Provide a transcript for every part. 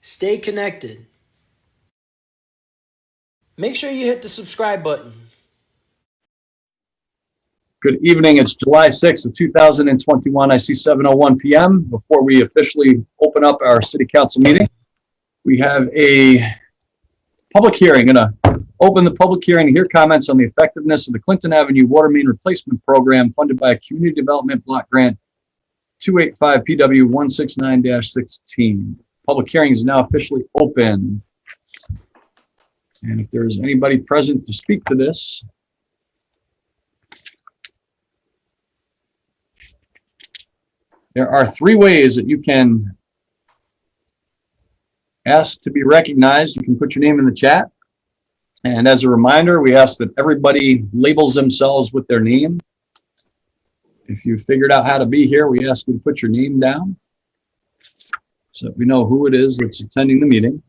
Stay connected. Make sure you hit the subscribe button. Good evening. It's July 6th of 2021. I see 7:01 p.m. Before we officially open up our city council meeting, we have a public hearing. Going to open the public hearing to hear comments on the effectiveness of the Clinton Avenue Water Main Replacement Program funded by a Community Development Block Grant 285 PW 169-16. Public hearing is now officially open. And if there's anybody present to speak to this, there are three ways that you can ask to be recognized. You can put your name in the chat. And as a reminder, we ask that everybody labels themselves with their name. If you figured out how to be here, we ask you to put your name down so that we know who it is that's attending the meeting.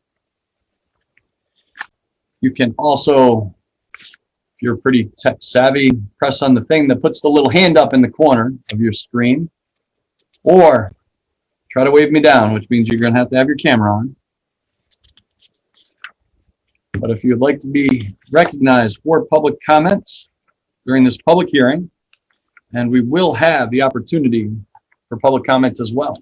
You can also, if you're pretty tech savvy, press on the thing that puts the little hand up in the corner of your screen, or try to wave me down, which means you're going to have your camera on. But if you'd like to be recognized for public comments during this public hearing, and we will have the opportunity for public comments as well.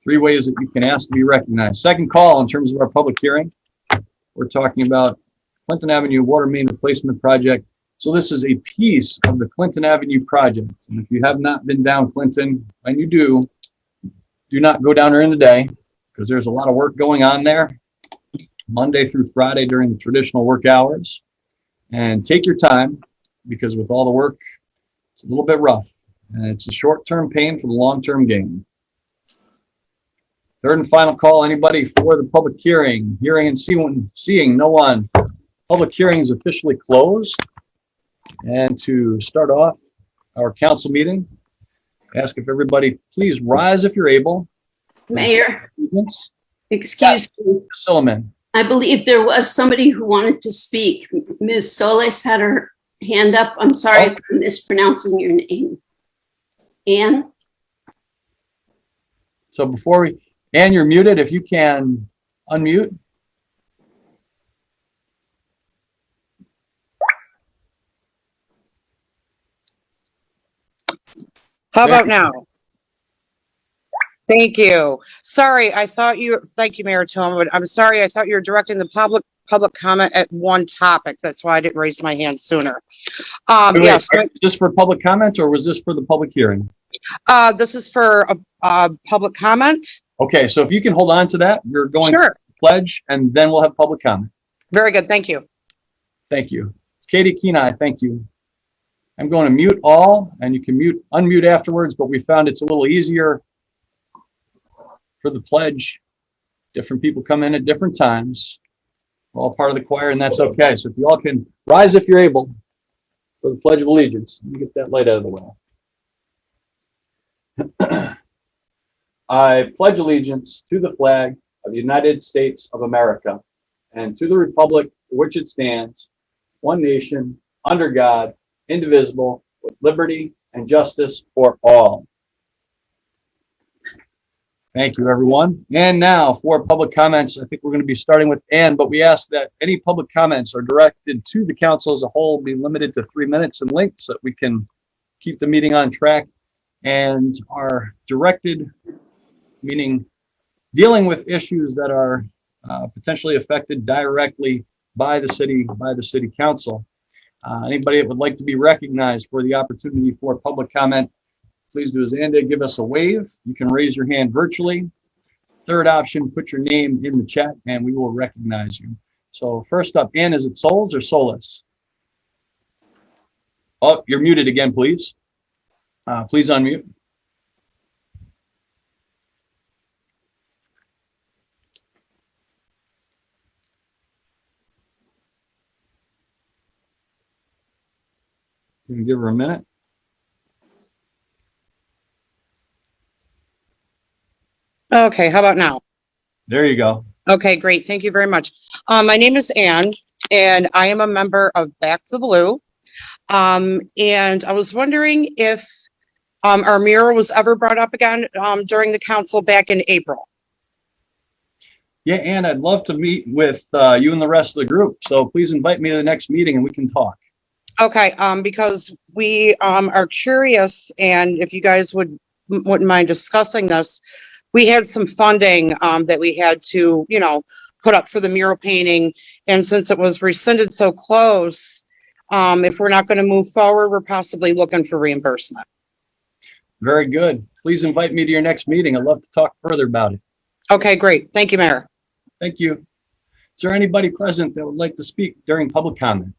Three ways that you can ask to be recognized. Second call in terms of our public hearing. We're talking about Clinton Avenue Water Main Replacement Project. So this is a piece of the Clinton Avenue project. And if you have not been down Clinton, when you do not go down during the day because there's a lot of work going on there, Monday through Friday during the traditional work hours. And take your time because with all the work, it's a little bit rough. And it's a short-term pain for the long-term gain. Third and final call, anybody for the public hearing? Hearing and seeing no one. Public hearing is officially closed. And to start off our council meeting, ask if everybody please rise if you're able. Mayor, excuse me. Silliman. I believe there was somebody who wanted to speak. Ms. Solis had her hand up. I'm sorry if I'm mispronouncing your name. Ann? So before we, Ann, you're muted. If you can unmute. How about now? Thank you. Sorry, I thought thank you, Mayor Tom, but I'm sorry, I thought you were directing the public comment at one topic. That's why I didn't raise my hand sooner. Yes. Is this for public comment or was this for the public hearing? This is for a public comment. Okay, so if you can hold on to that, we're going Sure. to pledge and then we'll have public comment. Very good, thank you. Thank you. Katie Kenai, thank you. I'm going to mute all, and you can unmute afterwards, but we found it's a little easier for the pledge. Different people come in at different times. We're all part of the choir, and that's okay. So if you all can rise if you're able for the Pledge of Allegiance. Let me get that light out of the way. I pledge allegiance to the flag of the United States of America and to the republic for which it stands, one nation, under God, indivisible, with liberty and justice for all. Thank you, everyone. And now for public comments, I think we're going to be starting with Ann, but we ask that any public comments are directed to the council as a whole be limited to 3 minutes in length so that we can keep the meeting on track, and are directed, meaning dealing with issues that are potentially affected directly by the city council. Anybody that would like to be recognized for the opportunity for public comment, please do as Andy, give us a wave. You can raise your hand virtually. Third option, put your name in the chat and we will recognize you. So first up, Ann, is it Sols or Solis? Oh, you're muted again, please. Please unmute. You can give her a minute. Okay, how about now? There you go. Okay, great. Thank you very much. My name is Ann, and I am a member of Back to the Blue. And I was wondering if our mural was ever brought up again during the council back in April. Yeah, and I'd love to meet with you and the rest of the group. So please invite me to the next meeting and we can talk. Okay, because we are curious, and if you guys wouldn't mind discussing this, we had some funding that we had to, put up for the mural painting, and since it was rescinded so close, if we're not going to move forward, we're possibly looking for reimbursement. Very good. Please invite me to your next meeting. I'd love to talk further about it. Okay, great. Thank you, Mayor. Thank you. Is there anybody present that would like to speak during public comment?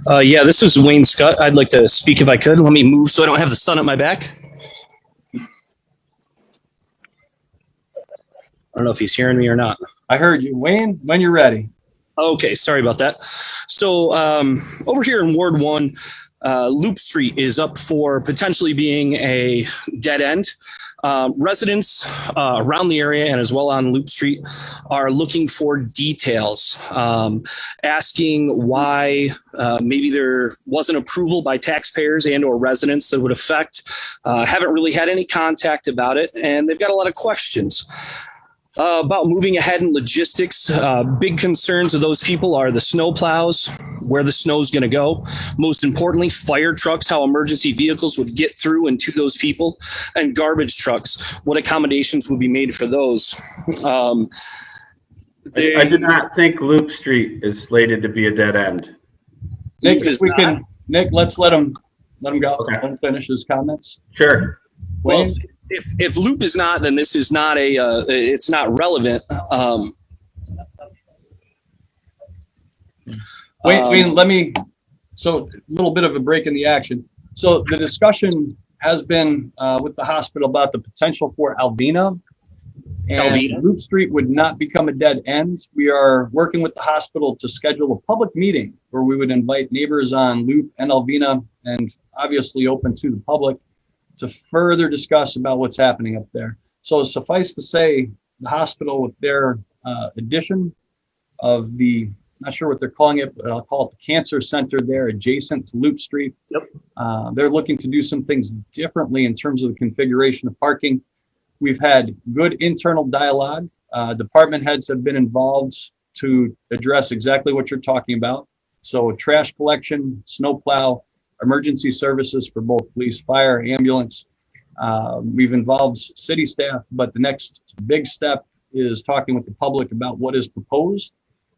Yeah, this is Wayne Scott. I'd like to speak if I could. Let me move so I don't have the sun at my back. I don't know if he's hearing me or not. I heard you. Wayne, when you're ready. Okay, sorry about that. So over here in Ward 1, Loop Street is up for potentially being a dead end. Residents around the area and as well on Loop Street are looking for details, asking why maybe there wasn't approval by taxpayers and or residents that would affect. Haven't really had any contact about it, and they've got a lot of questions. About moving ahead in logistics, big concerns of those people are the snow plows, where the snow is going to go. Most importantly, fire trucks, how emergency vehicles would get through and to those people, and garbage trucks, what accommodations would be made for those. I do not think Loop Street is slated to be a dead end. Nick, if we can, Nick, let's let him go. Okay. Let him finish his comments. Sure. Well, Wayne? if Loop is not, then this is not it's not relevant. Wayne, so a little bit of a break in the action. So the discussion has been with the hospital about the potential for Alvena. And Alvena. Loop Street would not become a dead end. We are working with the hospital to schedule a public meeting where we would invite neighbors on Loop and Alvena, and obviously open to the public, to further discuss about what's happening up there. So suffice to say, the hospital with their addition of the, not sure what they're calling it, but I'll call it the cancer center there adjacent to Loop Street. Yep. They're looking to do some things differently in terms of the configuration of parking. We've had good internal dialogue. Department heads have been involved to address exactly what you're talking about. So trash collection, snowplow, emergency services for both police, fire, ambulance. We've involved city staff, but the next big step is talking with the public about what is proposed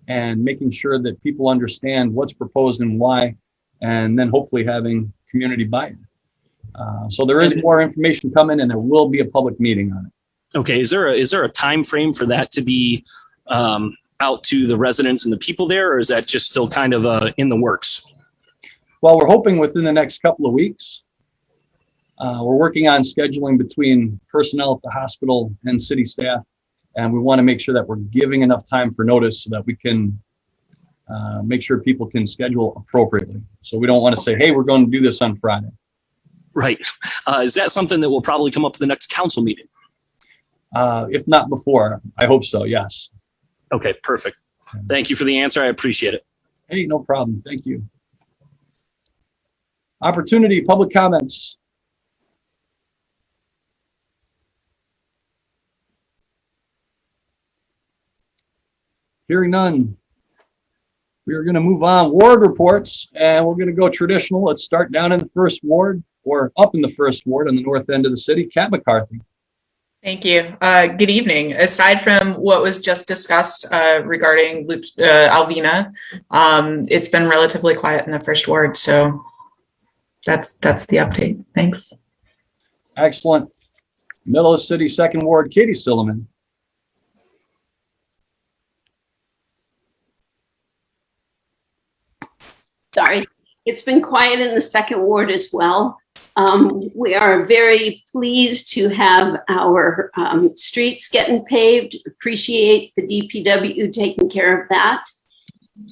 and making sure that people understand what's proposed and why, and then hopefully having community buy-in. So there is more information coming, and there will be a public meeting on it. Okay, is there a time frame for that to be out to the residents and the people there, or is that just still kind of in the works? Well, we're hoping within the next couple of weeks. We're working on scheduling between personnel at the hospital and city staff, and we want to make sure that we're giving enough time for notice so that we can make sure people can schedule appropriately. So we don't want to say, hey, we're going to do this on Friday. Right. Is that something that will probably come up at the next council meeting? If not before, I hope so, yes. Okay, perfect. Thank you for the answer. I appreciate it. Hey, no problem. Thank you. Opportunity, public comments. Hearing none. We are going to move on. Ward reports, and we're going to go traditional. Let's start down in the first ward, or up in the first ward on the north end of the city. Kat McCarthy. Thank you. Good evening. Aside from what was just discussed regarding Alvena, it's been relatively quiet in the first ward, so that's the update. Thanks. Excellent. Middle of the city, second ward, Katie Silliman. Sorry, it's been quiet in the second ward as well. We are very pleased to have our streets getting paved. Appreciate the DPW taking care of that.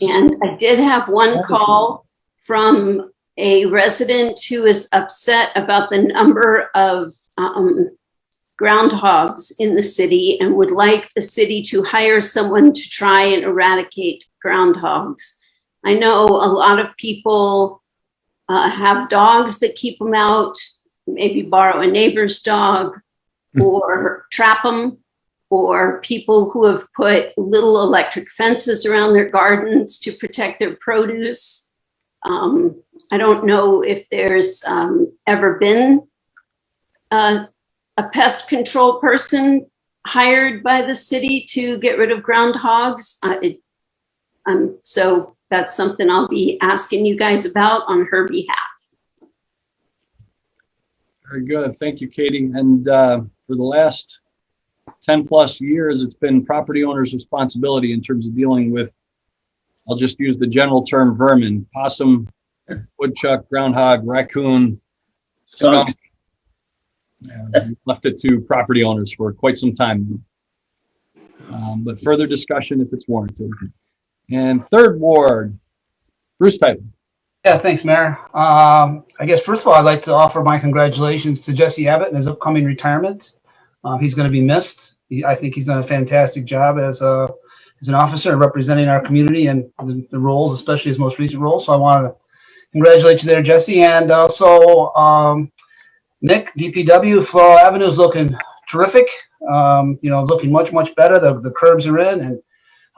And I did have one call from a resident who is upset about the number of groundhogs in the city and would like the city to hire someone to try and eradicate groundhogs. I know a lot of people have dogs that keep them out, maybe borrow a neighbor's dog. or trap them, or people who have put little electric fences around their gardens to protect their produce. I don't know if there's ever been a pest control person hired by the city to get rid of groundhogs. So that's something I'll be asking you guys about on her behalf. Very good. Thank you, Katie. And for the last 10 plus years, it's been property owners' responsibility in terms of dealing with, I'll just use the general term, vermin: possum, woodchuck, groundhog, raccoon, skunk. We've left it to property owners for quite some time. But further discussion if it's warranted. And third ward, Bruce Tyler. Yeah, thanks, Mayor. I guess first of all, I'd like to offer my congratulations to Jesse Abbott and his upcoming retirement. He's going to be missed. I think he's done a fantastic job as an officer representing our community and the roles, especially his most recent role. So I want to congratulate you there, Jesse. And also Nick, DPW, Floral Avenue is looking terrific. Looking much, much better. The curbs are in, and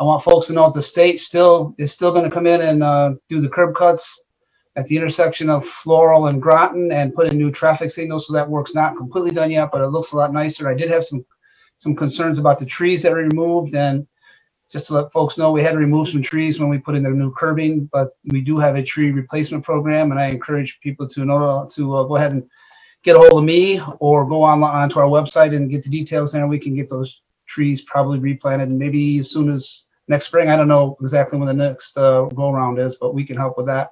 I want folks to know that the state is still going to come in and do the curb cuts at the intersection of Floral and Groton and put in new traffic signals. So that work's not completely done yet, but it looks a lot nicer. I did have some concerns about the trees that were removed, and just to let folks know, we had to remove some trees when we put in the new curbing, but we do have a tree replacement program, and I encourage people to go ahead and get a hold of me or go onto our website and get the details there. We can get those trees probably replanted, and maybe as soon as next spring. I don't know exactly when the next go around is, but we can help with that.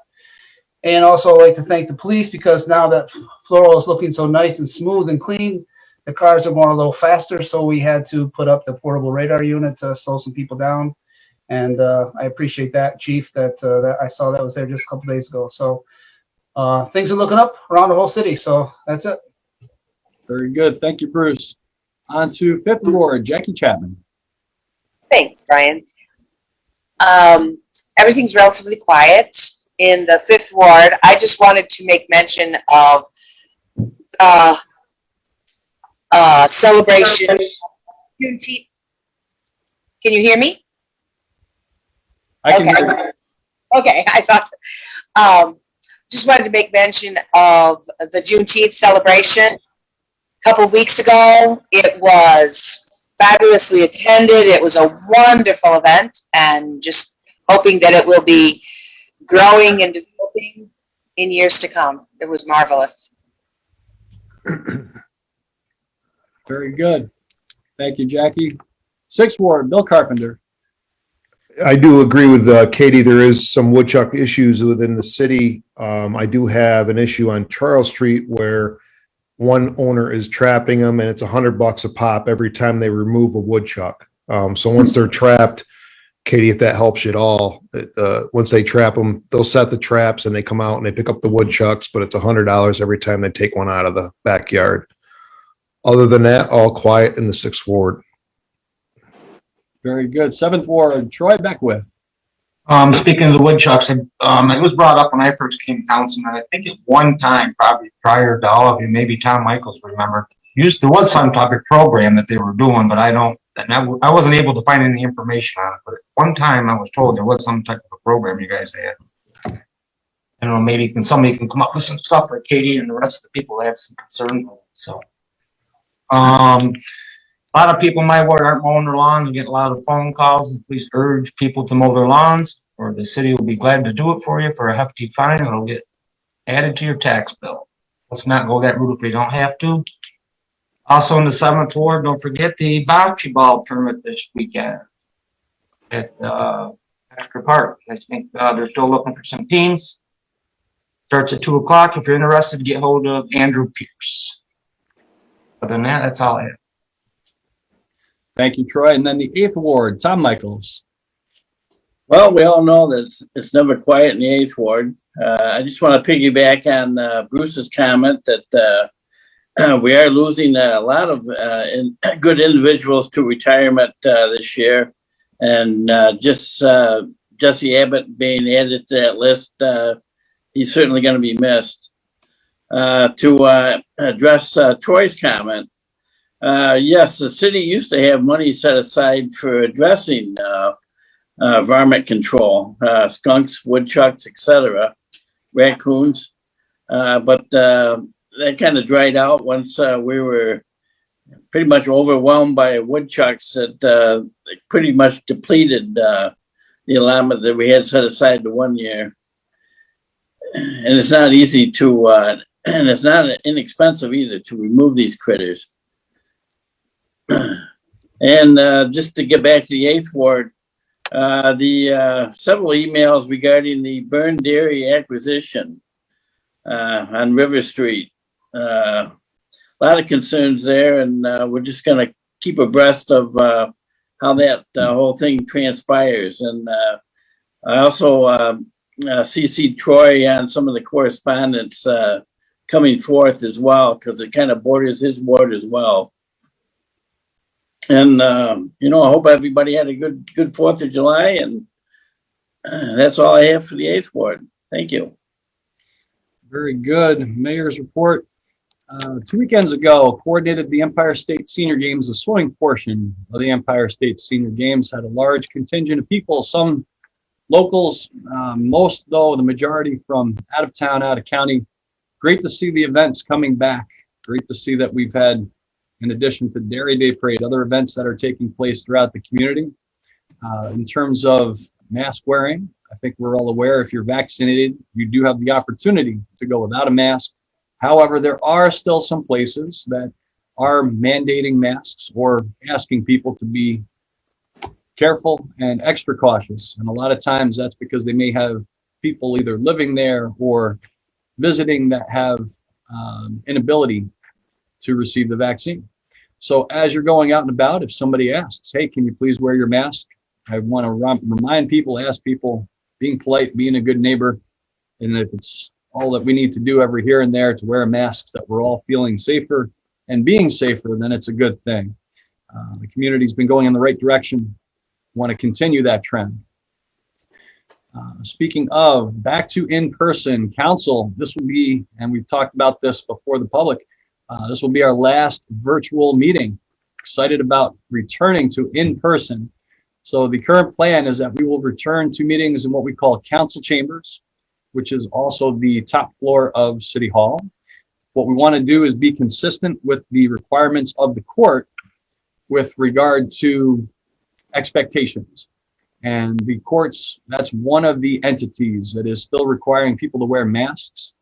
And also I'd like to thank the police, because now that Floral is looking so nice and smooth and clean, the cars are going a little faster. So we had to put up the portable radar unit to slow some people down. And I appreciate that, Chief, that I saw that was there just a couple days ago. So things are looking up around the whole city. So that's it. Very good. Thank you, Bruce. On to Fifth Ward, Jackie Chapman. Thanks, Brian. Everything's relatively quiet in the Fifth Ward. I just wanted to make mention of celebration Juneteenth. Can you hear me? I can hear you. Okay, I thought, just wanted to make mention of the Juneteenth celebration. A couple of weeks ago, it was fabulously attended. It was a wonderful event, and just hoping that it will be growing and developing in years to come. It was marvelous. Very good. Thank you, Jackie. Sixth Ward, Bill Carpenter. I do agree with Katie. There is some woodchuck issues within the city. I do have an issue on Charles Street where one owner is trapping them, and it's $100 a pop every time they remove a woodchuck. So once they're trapped, Katie, if that helps you at all, once they trap them, they'll set the traps and they come out and they pick up the woodchucks, but it's $100 every time they take one out of the backyard. Other than that, all quiet in the Sixth Ward. Very good. Seventh Ward, Troy Beckwith. Speaking of the woodchucks, it was brought up when I first came councilman. I think at one time, probably prior to all of you, maybe Tom Michaels remember, there was some type of program that they were doing, but I wasn't able to find any information on it. But at one time I was told there was some type of a program you guys had. I don't know, maybe somebody can come up with some stuff for Katie and the rest of the people that have some concern with it. So, a lot of people in my ward aren't mowing their lawn and get a lot of phone calls, and please urge people to mow their lawns, or the city will be glad to do it for you for a hefty fine. It'll get added to your tax bill. Let's not go that route if we don't have to. Also in the 7th Ward, don't forget the bocce ball tournament this weekend at Extra Park. I think they're still looking for some teams. Starts at 2 o'clock. If you're interested, get hold of Andrew Pierce. Other than that, that's all I have. Thank you, Troy. And then the 8th Ward, Tom Michaels. Well, we all know that it's never quiet in the 8th Ward. I just want to piggyback on Bruce's comment that we are losing a lot of good individuals to retirement this year. And Jesse Abbott being added to that list, he's certainly going to be missed. To address Troy's comment, Yes, the city used to have money set aside for addressing varmint control, skunks, woodchucks, etc., raccoons. But that kind of dried out once we were pretty much overwhelmed by woodchucks that pretty much depleted the allotment that we had set aside the 1 year. And it's not easy to, and it's not inexpensive either to remove these critters. And just to get back to the 8th Ward, the several emails regarding the Burn Dairy acquisition on River Street. A lot of concerns there, and we're just going to keep abreast of how that whole thing transpires. And I also CC'd Troy on some of the correspondence coming forth as well, because it kind of borders his ward as well. And you know, I hope everybody had a good 4th of July, and that's all I have for the 8th Ward. Thank you. Very good. Mayor's report. 2 weekends ago, coordinated the Empire State Senior Games. The swimming portion of the Empire State Senior Games had a large contingent of people, some locals, most though the majority from out of town, out of county. Great to see the events coming back. Great to see that we've had, in addition to Dairy Day Parade, other events that are taking place throughout the community. In terms of mask wearing, I think we're all aware if you're vaccinated, you do have the opportunity to go without a mask. However, there are still some places that are mandating masks or asking people to be careful and extra cautious. And a lot of times that's because they may have people either living there or visiting that have inability to receive the vaccine. So as you're going out and about, if somebody asks, hey, can you please wear your mask? I want to remind people, ask people, being polite, being a good neighbor. And if it's all that we need to do every here and there to wear masks, that we're all feeling safer and being safer, then it's a good thing. The community's been going in the right direction. Want to continue that trend. Speaking of, back to in-person council, this will be, and we've talked about this before the public, this will be our last virtual meeting. Excited about returning to in-person. So the current plan is that we will return to meetings in what we call council chambers, which is also the top floor of City Hall. What we want to do is be consistent with the requirements of the court with regard to expectations. And the courts, that's one of the entities that is still requiring people to wear masks.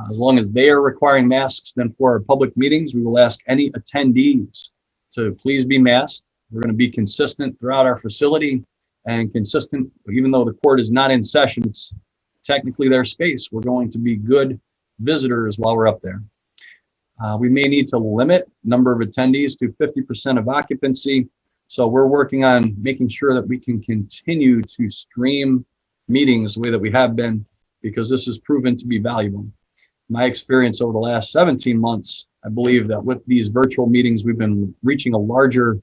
As long as they are requiring masks, then for our public meetings, we will ask any attendees to please be masked. We're going to be consistent throughout our facility and consistent, even though the court is not in session, it's technically their space. We're going to be good visitors while we're up there. We may need to limit number of attendees to 50% of occupancy. So we're working on making sure that we can continue to stream meetings the way that we have been, because this has proven to be valuable. My experience over the last 17 months, I believe that with these virtual meetings, we've been reaching a larger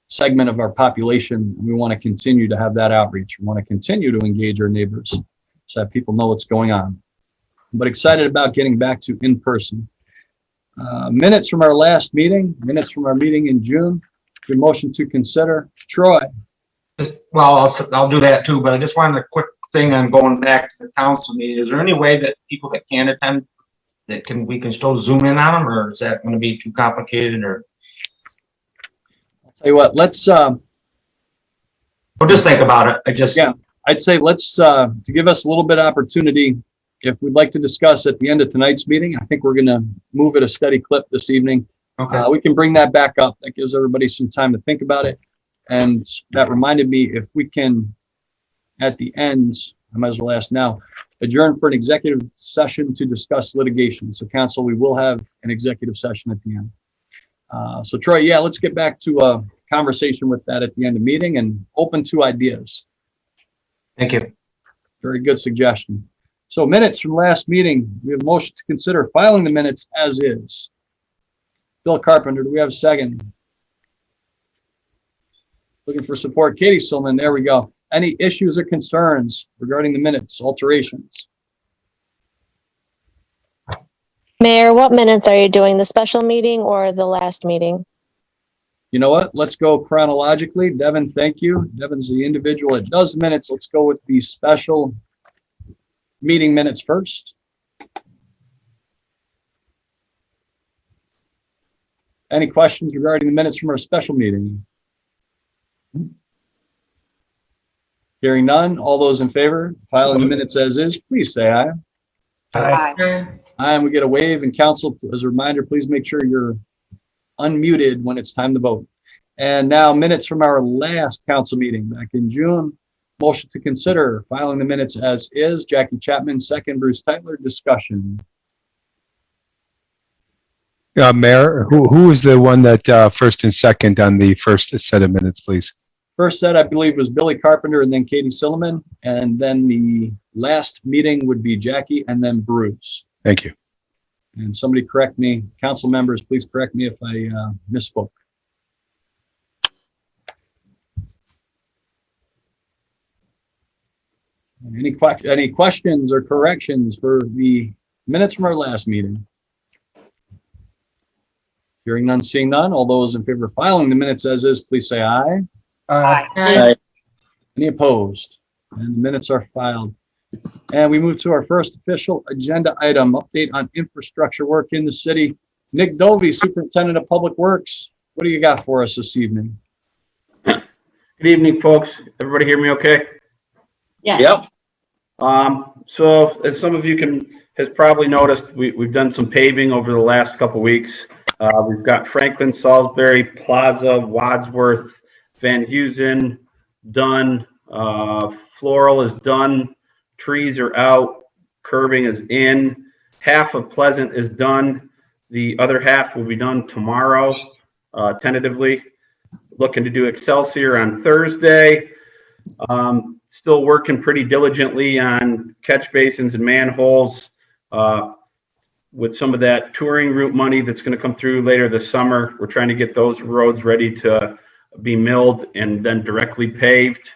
segment of our population. We want to continue to have that outreach. We want to continue to engage our neighbors so that people know what's going on. But excited about getting back to in-person. Minutes from our last meeting, minutes from our meeting in June. Your motion to consider. Troy. Well, I'll do that too, but I just wanted a quick thing on going back to the council meeting. Is there any way that people that can't attend, that we can still zoom in on them, or is that going to be too complicated? Or I'll tell you what, let's well, just think about it. Yeah, I'd say let's to give us a little bit of opportunity, if we'd like to discuss at the end of tonight's meeting. I think we're going to move at a steady clip this evening. Okay. We can bring that back up. That gives everybody some time to think about it. And that reminded me, if we can, at the end, I might as well ask now, adjourn for an executive session to discuss litigation. So council, we will have an executive session at the end. So Troy, yeah, let's get back to a conversation with that at the end of the meeting and open to ideas. Thank you. Very good suggestion. So minutes from last meeting, we have a motion to consider filing the minutes as is. Bill Carpenter, do we have a second? Looking for support. Katie Silman, there we go. Any issues or concerns regarding the minutes, alterations? Mayor, what minutes are you doing? The special meeting or the last meeting? You know what? Let's go chronologically. Devin, thank you. Devin's the individual that does minutes. Let's go with the special meeting minutes first. Any questions regarding the minutes from our special meeting? Hearing none, all those in favor, filing the minutes as is, please say aye. Aye. Aye, and we get a wave. And council, as a reminder, please make sure you're unmuted when it's time to vote. And now minutes from our last council meeting back in June. Motion to consider filing the minutes as is. Jackie Chapman, second. Bruce Tytler, discussion. Mayor, who was the one that first and second on the first set of minutes, please? First set, I believe, was Billy Carpenter and then Katie Silliman. And then the last meeting would be Jackie and then Bruce. Thank you. And somebody correct me, council members, please correct me if I misspoke. Any questions or corrections for the minutes from our last meeting? Hearing none, seeing none. All those in favor of filing the minutes as is, please say aye. Aye. Any opposed? And the minutes are filed. And we move to our first official agenda item, update on infrastructure work in the city. Nick Dovey, Superintendent of Public Works. What do you got for us this evening? Good evening, folks. Everybody hear me okay? Yes. Yep. So as some of you has probably noticed, we've done some paving over the last couple weeks. We've got Franklin, Salisbury, Plaza, Wadsworth, Van Heusen done. Floral is done. Trees are out. Curbing is in. Half of Pleasant is done. The other half will be done tomorrow, tentatively. Looking to do Excelsior on Thursday. Still working pretty diligently on catch basins and manholes with some of that touring route money that's going to come through later this summer. We're trying to get those roads ready to be milled and then directly paved.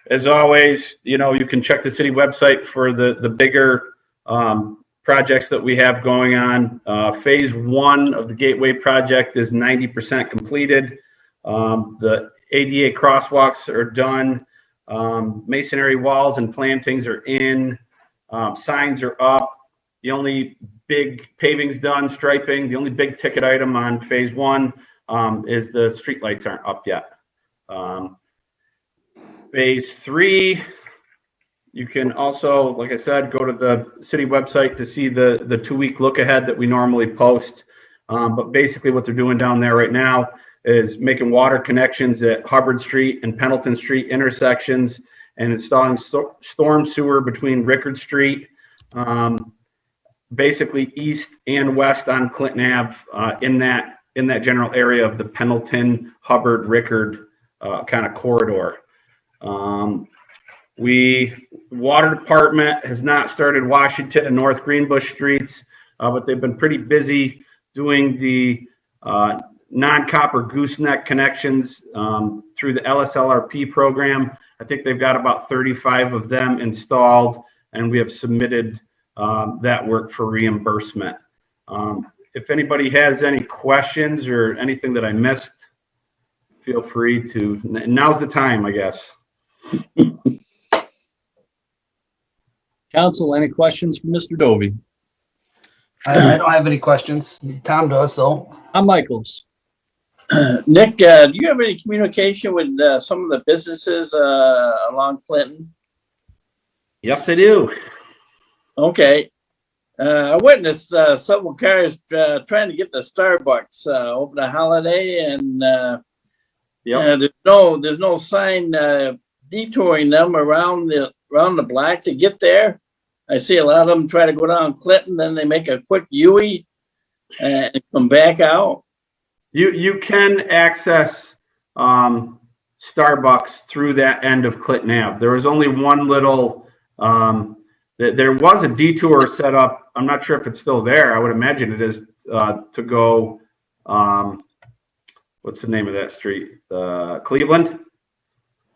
As always, you can check the city website for the bigger projects that we have going on. Phase 1 of the Gateway project is 90% completed. The ADA crosswalks are done. Masonry walls and plantings are in. Signs are up. The only big paving's done, striping. The only big ticket item on phase 1 is the streetlights aren't up yet. Phase 3, you can also, like I said, go to the city website to see the 2-week look ahead that we normally post. But basically what they're doing down there right now is making water connections at Hubbard Street and Pendleton Street intersections and installing storm sewer between Rickard Street, basically east and west on Clinton Ave, in that general area of the Pendleton, Hubbard, Rickard kind of corridor. Water department has not started Washington and North Greenbush streets, but they've been pretty busy doing the non-copper gooseneck connections through the LSLRP program. I think they've got about 35 of them installed, and we have submitted that work for reimbursement. If anybody has any questions or anything that I missed, feel free to. Now's the time, I guess. Council, any questions for Mr. Dovey? I don't have any questions. Tom does, so. I'm Michaels. Nick, do you have any communication with some of the businesses along Clinton? Yes, I do. Okay. I witnessed several cars trying to get the Starbucks over the holiday, and there's no sign detouring them around the block to get there. I see a lot of them try to go down Clinton, then they make a quick U-turn and come back out. You can access Starbucks through that end of Clinton Ave. There was only one little. There was a detour set up. I'm not sure if it's still there. I would imagine it is to go. What's the name of that street? Cleveland.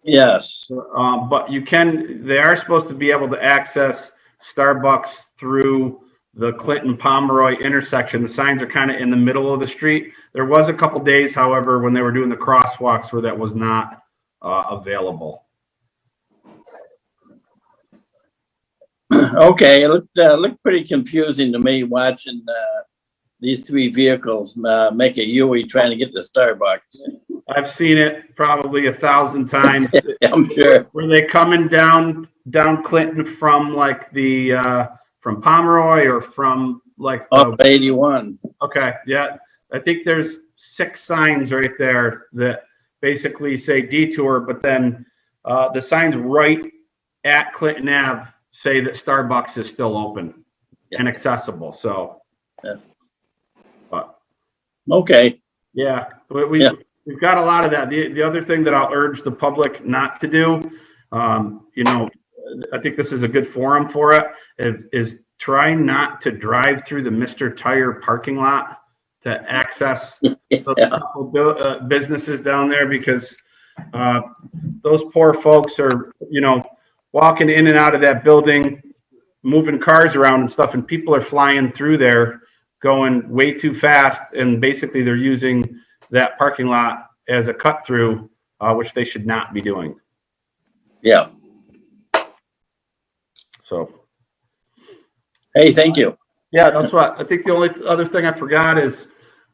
Yes. But they are supposed to be able to access Starbucks through the Clinton Pomeroy intersection. The signs are kind of in the middle of the street. There was a couple days, however, when they were doing the crosswalks where that was not available. Okay, it looked pretty confusing to me watching these three vehicles make a U-turn trying to get to Starbucks. I've seen it probably 1,000 times. I'm sure. Were they coming down Clinton from like the from Pomeroy or from like Up 81. Okay, yeah. I think there's 6 signs right there that basically say detour, but then the signs right at Clinton Ave say that Starbucks is still open and accessible. So, but okay. Yeah, we've got a lot of that. The other thing that I'll urge the public not to do, you know, I think this is a good forum for it, is try not to drive through the Mr. Tire parking lot to access the businesses down there, because those poor folks are, you know, walking in and out of that building, moving cars around and stuff, and people are flying through there going way too fast, and basically they're using that parking lot as a cut through, which they should not be doing. Yeah. So. Hey, thank you. Yeah, that's what I think. The only other thing I forgot is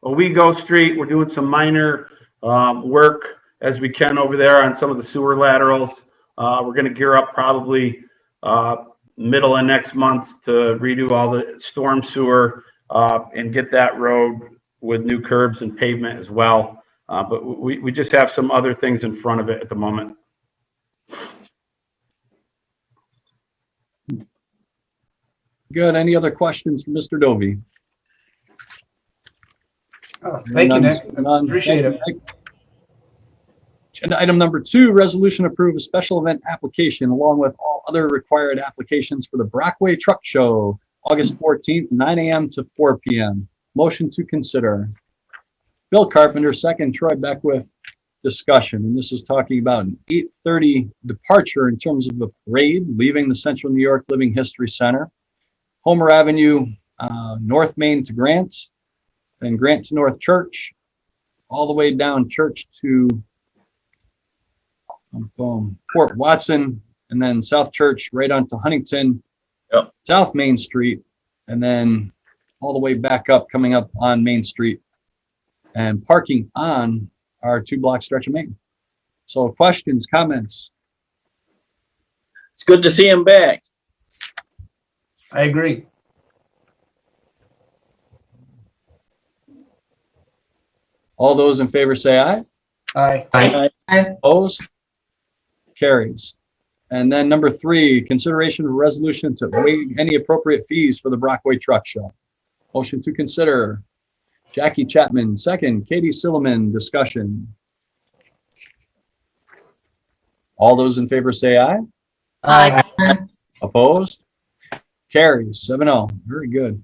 Owego Street. We're doing some minor work as we can over there on some of the sewer laterals. We're going to gear up probably middle of next month to redo all the storm sewer and get that road with new curbs and pavement as well. But we just have some other things in front of it at the moment. Good. Any other questions for Mr. Dovey? Thank you, Nick. None. Appreciate it. Agenda item number 2, resolution approve a special event application along with all other required applications for the Brockway Truck Show, August 14th, 9 a.m. to 4 p.m. Motion to consider. Bill Carpenter, second. Troy Beckwith. Discussion. And this is talking about an 8:30 departure in terms of the parade, leaving the Central New York Living History Center. Homer Avenue, North Main to Grant, then Grant to North Church, all the way down Church to Fort Watson, and then South Church right onto Huntington, South Main Street, and then all the way back up, coming up on Main Street, and parking on our 2-block stretch of Main. So questions, comments? It's good to see him back. I agree. All those in favor say aye. Aye. Aye. Opposed? Carries. And then number 3, consideration of resolution to waive any appropriate fees for the Brockway Truck Show. Motion to consider. Jackie Chapman, second. Katie Silliman, discussion. All those in favor say aye. Aye. Opposed? Carries 7-0. Very good.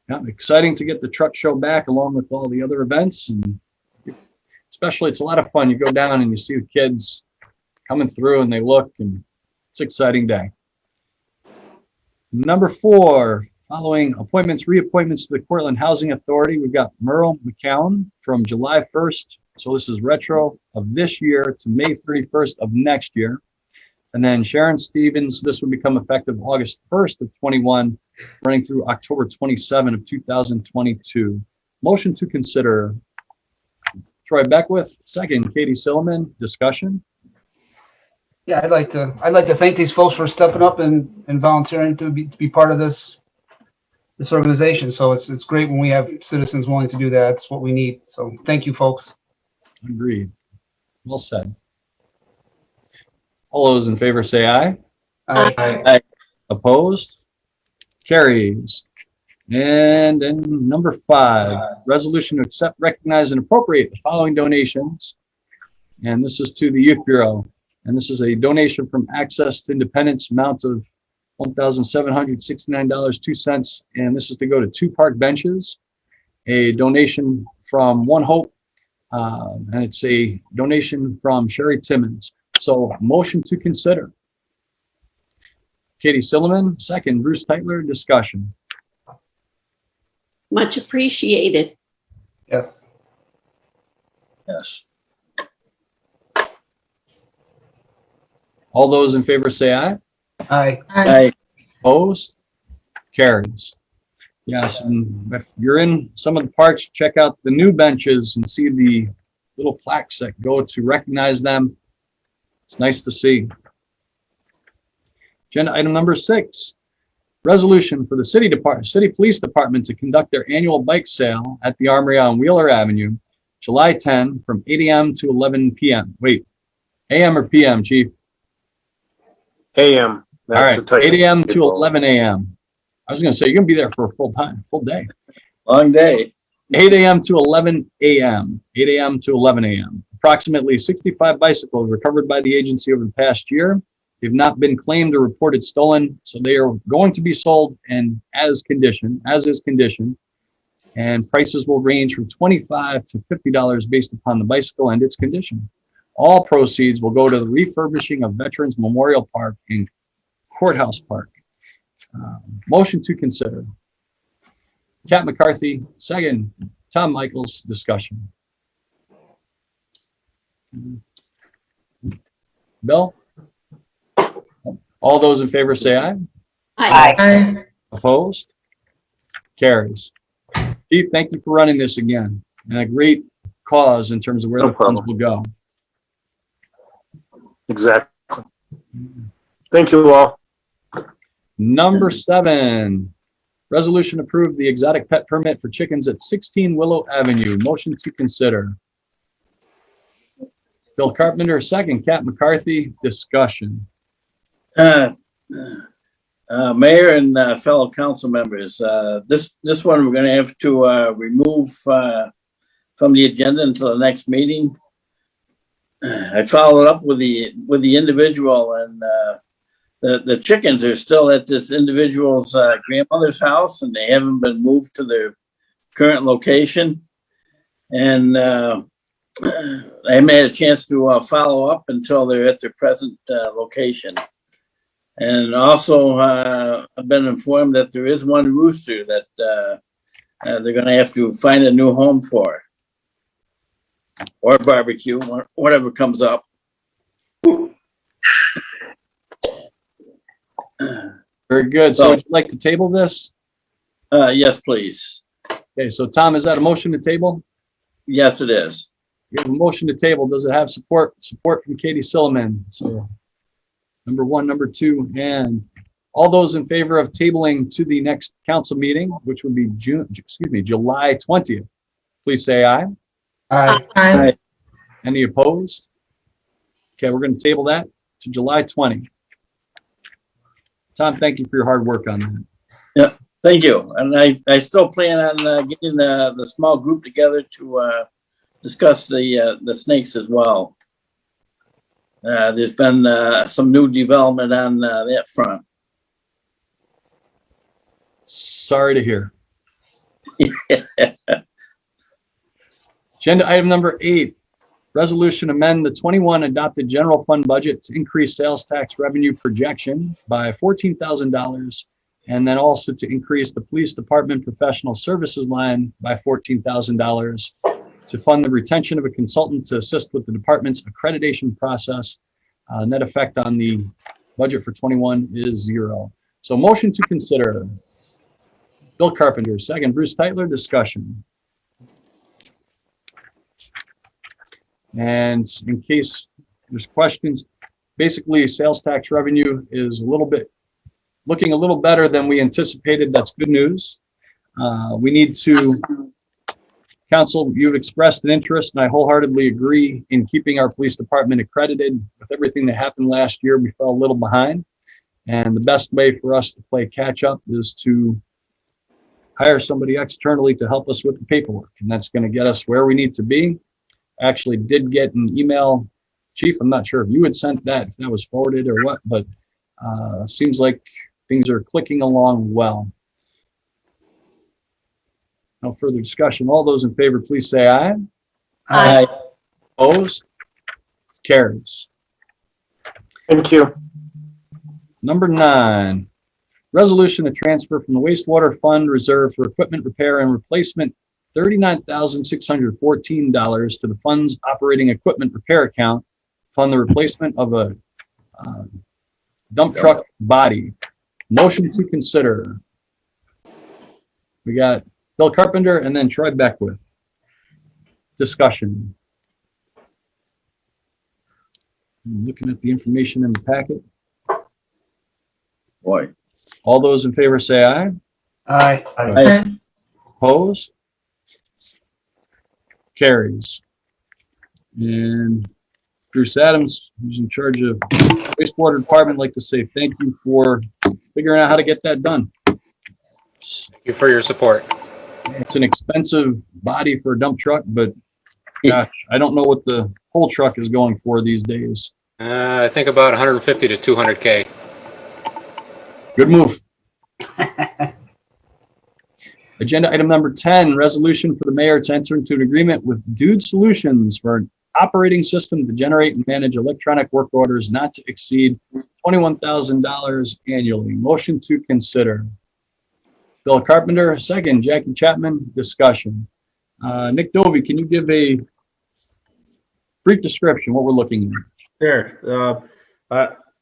Yeah, exciting to get the truck show back along with all the other events, and especially it's a lot of fun. You go down and you see the kids coming through and they look, and it's an exciting day. Number 4, following appointments, reappointments to the Cortland Housing Authority. We've got Merle McCown from July 1st. So this is retro of this year to May 31st of next year. And then Sharon Stevens, this would become effective August 1st of 21, running through October 27 of 2022. Motion to consider. Troy Beckwith, second. Katie Silliman, discussion. Yeah, I'd like to thank these folks for stepping up and volunteering to be part of this organization. So it's great when we have citizens willing to do that. It's what we need. So thank you, folks. Agreed. Well said. All those in favor say aye. Aye. Aye. Opposed? Carries. And then number 5, resolution to accept, recognize, and appropriate the following donations. And this is to the Youth Bureau. And this is a donation from Access to Independence, amount of $1,769.02. And this is to go to 2 park benches. A donation from One Hope, and it's a donation from Sherry Timmons. So motion to consider. Katie Silliman, second. Bruce Teitler, discussion. Much appreciated. Yes. Yes. All those in favor say aye. Aye. Aye. Opposed? Carries. Yes, and if you're in some of the parks, check out the new benches and see the little plaques that go to recognize them. It's nice to see. Agenda item number 6, resolution for the city police department to conduct their annual bike sale at the Armory on Wheeler Avenue, July 10 from 8 a.m. to 11 p.m. Wait, a.m. or p.m., Chief? AM. All right, 8 a.m. to 11 a.m. I was going to say, you're going to be there for a full day. Long day. 8 a.m. to 11 a.m. 8 a.m. to 11 a.m. Approximately 65 bicycles recovered by the agency over the past year. They've not been claimed or reported stolen, so they are going to be sold and as is condition. And prices will range from $25 to $50 based upon the bicycle and its condition. All proceeds will go to the refurbishing of Veterans Memorial Park and Courthouse Park. Motion to consider. Cat McCarthy, second. Tom Michaels, discussion. Bill? All those in favor say aye. Aye. Opposed? Carries. Chief, thank you for running this again. And a great cause in terms of where No the funds problem. will go. Exactly. Thank you all. Number 7, resolution approved the exotic pet permit for chickens at 16 Willow Avenue. Motion to consider. Bill Carpenter, second. Cat McCarthy, discussion. Mayor and fellow council members, this one we're going to have to remove from the agenda until the next meeting. I followed up with the individual, and the chickens are still at this individual's grandmother's house, and they haven't been moved to their current location. And I haven't had a chance to follow up until they're at their present location. And also, I've been informed that there is one rooster that they're going to have to find a new home for, or barbecue, or whatever comes up. Very good. So would you like to table this? Yes, please. Okay, so Tom, is that a motion to table? Yes, it is. We have a motion to table. Does it have support? Support from Katie Silliman. So number 1, number 2, and all those in favor of tabling to the next council meeting, which would be July 20th, please say aye. Aye. Aye. Any opposed? Okay, we're going to table that to July 20. Tom, thank you for your hard work on that. Yeah, thank you. And I still plan on getting the small group together to discuss the snakes as well. There's been some new development on that front. Sorry to hear. Agenda item number 8, resolution amend the 21 adopted general fund budget to increase sales tax revenue projection by $14,000, and then also to increase the police department professional services line by $14,000 to fund the retention of a consultant to assist with the department's accreditation process. Net effect on the budget for 21 is 0. So motion to consider. Bill Carpenter, second. Bruce Tytler, discussion. And in case there's questions, basically sales tax revenue is looking a little better than we anticipated. That's good news. We need to, Council, you've expressed an interest, and I wholeheartedly agree in keeping our police department accredited. With everything that happened last year, we fell a little behind. And the best way for us to play catch up is to hire somebody externally to help us with the paperwork. And that's going to get us where we need to be. Actually did get an email, Chief, I'm not sure if you had sent that, if that was forwarded or what, but seems like things are clicking along well. No further discussion. All those in favor, please say aye. Aye. Opposed? Carries. Thank you. Number 9, Resolution to transfer from the wastewater fund reserve for equipment repair and replacement $39,614 to the fund's operating equipment repair account, fund the replacement of a dump truck body. Motion to consider. We got Bill Carpenter and then Troy Beckwith. Discussion. I'm looking at the information in the packet. Boy. All those in favor say aye. Aye. Aye. Opposed? Carries. And Bruce Adams, who's in charge of wastewater department, like to say thank you for figuring out how to get that done. Thank you for your support. It's an expensive body for a dump truck, but gosh, I don't know what the whole truck is going for these days. I think about 150 to 200K. Good move. Agenda item number 10, resolution for the mayor to enter into an agreement with Dude Solutions for an operating system to generate and manage electronic work orders not to exceed $21,000 annually. Motion to consider. Bill Carpenter, second. Jackie Chapman, discussion. Nick Dovey, can you give a brief description what we're looking at? Sure.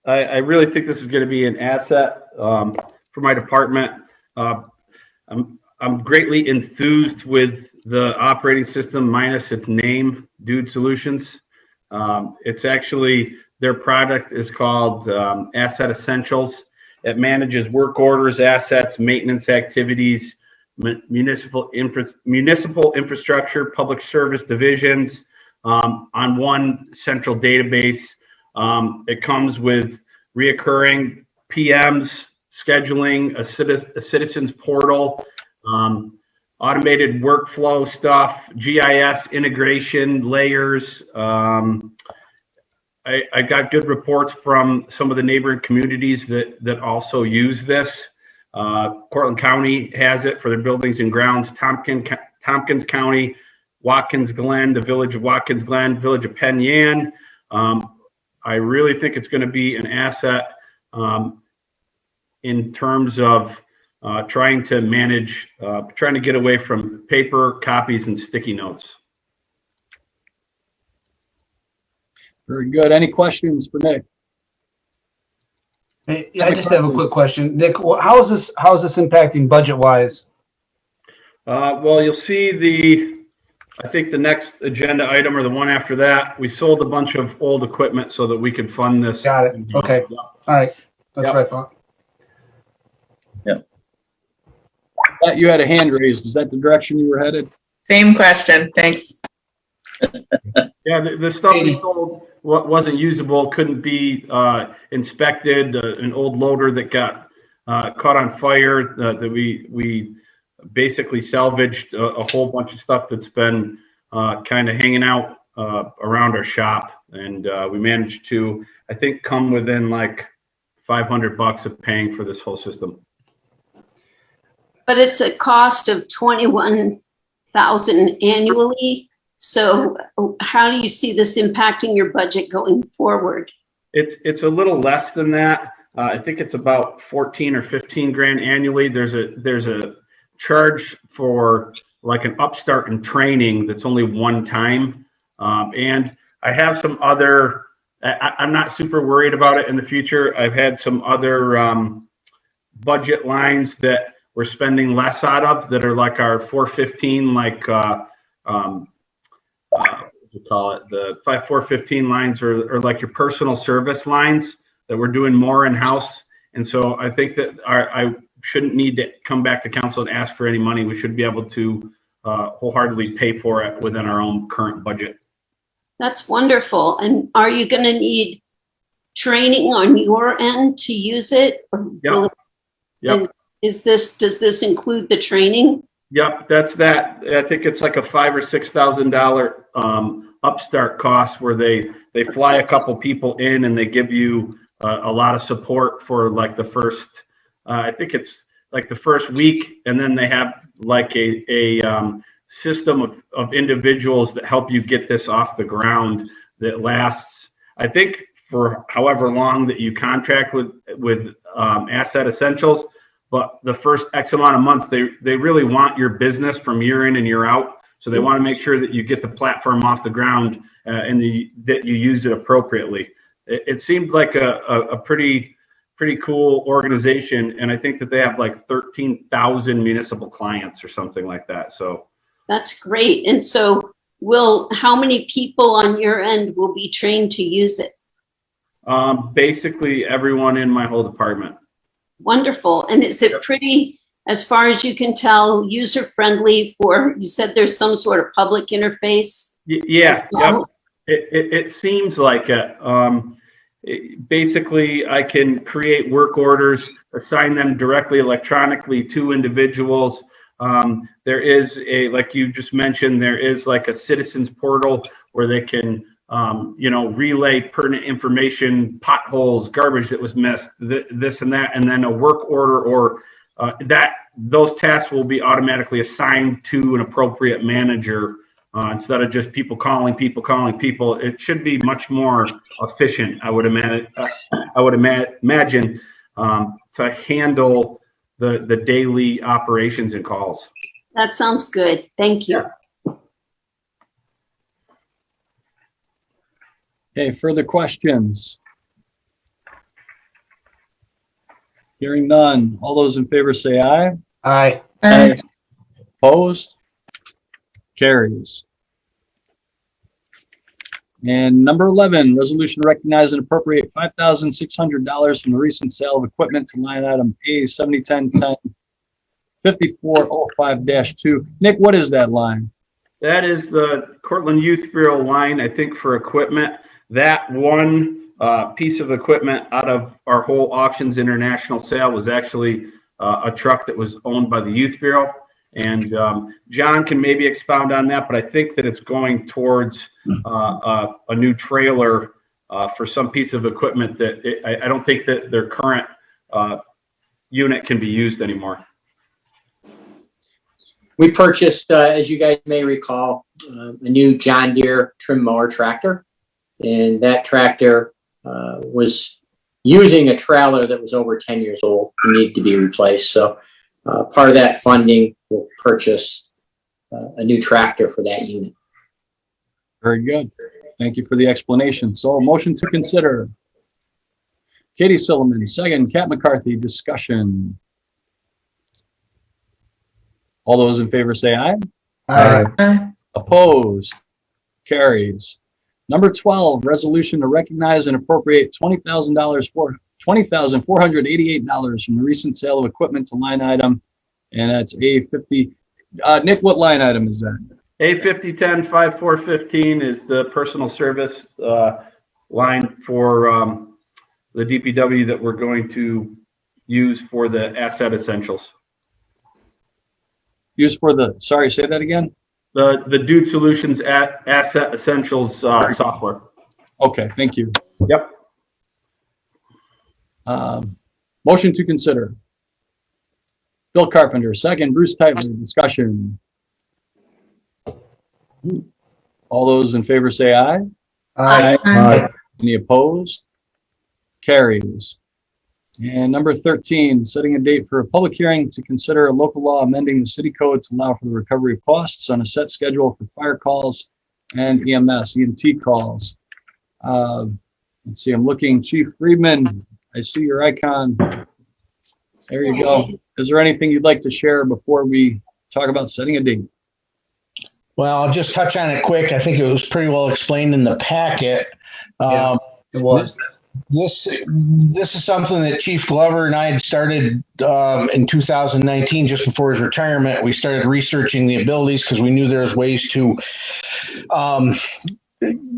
I really think this is going to be an asset for my department. I'm greatly enthused with the operating system minus its name, Dude Solutions. It's actually, their product is called Asset Essentials. It manages work orders, assets, maintenance activities, municipal infrastructure, public service divisions on one central database. It comes with reoccurring PMs, scheduling, a citizens portal, automated workflow stuff, GIS integration layers. I got good reports from some of the neighboring communities that also use this. Cortland County has it for their buildings and grounds. Tompkins County, Watkins Glen, the village of Watkins Glen, village of Penn Yan. I really think it's going to be an asset in terms of trying to manage, trying to get away from paper copies and sticky notes. Very good. Any questions for Nick? Hey, yeah, I just have a quick question. Nick, how is this impacting budget wise? Well, you'll see I think the next agenda item or the one after that, we sold a bunch of old equipment so that we could fund this. Got it. Okay. All right. That's what I thought. Yep. You had a hand raised. Is that the direction you were headed? Same question. Thanks. Yeah, the stuff we sold wasn't usable, couldn't be inspected. An old loader that got caught on fire that we basically salvaged a whole bunch of stuff that's been kind of hanging out around our shop, and we managed to, I think, come within like $500 of paying for this whole system. But it's a cost of $21,000 annually. So how do you see this impacting your budget going forward? It's a little less than that. I think it's about 14 or 15 grand annually. There's a charge for like an upstart and training that's only one time. And I have some other, I'm not super worried about it in the future. I've had some other budget lines that we're spending less out of that are like our 415, like what do you call it? The 415 lines are like your personal service lines that we're doing more in-house. And so I think that I shouldn't need to come back to council and ask for any money. We should be able to wholeheartedly pay for it within our own current budget. That's wonderful. And are you going to need training on your end to use it? Yep. Yep. Does this include the training? Yep, that's that. I think it's like a $5,000 or $6,000 upstart cost where they fly a couple people in and they give you a lot of support for like the first. I think it's like the first week, and then they have like a system of individuals that help you get this off the ground that lasts, I think, for however long that you contract with Asset Essentials. but the first X amount of months, they really want your business from year in and year out. So they want to make sure that you get the platform off the ground and that you use it appropriately. It seemed like a pretty cool organization, and I think that they have like 13,000 municipal clients or something like that. So That's great. And so how many people on your end will be trained to use it? basically everyone in my whole department. Wonderful. And is it pretty, as far as you can tell, user-friendly you said there's some sort of public interface? Yeah, yep. It seems like it. Basically, I can create work orders, assign them directly electronically to individuals. There is like you just mentioned, there is like a citizens portal where they can, relay pertinent information, potholes, garbage that was missed, this and that, and then a work order or those tasks will be automatically assigned to an appropriate manager. Instead of just people calling people, it should be much more efficient. I would imagine to handle the daily operations and calls. That sounds good. Thank you. Okay, further questions? Hearing none. All those in favor say aye. Aye. Aye. Opposed? Carries. And number 11, resolution to recognize and appropriate $5,600 from the recent sale of equipment to line item A701010 5405-2. Nick, what is that line? That is the Cortland Youth Bureau line, I think, for equipment. That one piece of equipment out of our whole auctions international sale was actually a truck that was owned by the Youth Bureau. And John can maybe expound on that, but I think that it's going towards a new trailer for some piece of equipment that I don't think that their current unit can be used anymore. We purchased, as you guys may recall, a new John Deere trim mower tractor. And that tractor was using a trailer that was over 10 years old and needed to be replaced. So part of that funding will purchase a new tractor for that unit. Very good. Thank you for the explanation. So motion to consider. Katie Silliman, second. Kat McCarthy, discussion. All those in favor say aye. Aye. Aye. Opposed? Carries. Number 12, resolution to recognize and appropriate $20,488 from the recent sale of equipment to line item, and that's A50. Nick, what line item is that? A5010-5415 is the personal service line for the DPW that we're going to use for the asset essentials. Used for the, sorry, say that again? The Dude Solutions Asset Essentials software. Okay, thank you. Yep. Motion to consider. Bill Carpenter, second. Bruce Tightler, discussion. All those in favor say aye. Aye. Aye. Any opposed? Carries. And number 13, setting a date for a public hearing to consider a local law amending the city code to allow for the recovery of costs on a set schedule for fire calls and EMT calls. Let's see, I'm looking. Chief Friedman, I see your icon. There you go. Is there anything you'd like to share before we talk about setting a date? Well, I'll just touch on it quick. I think it was pretty well explained in the packet. Yeah, it was. This is something that Chief Glover and I had started in 2019, just before his retirement. We started researching the abilities because we knew there was ways to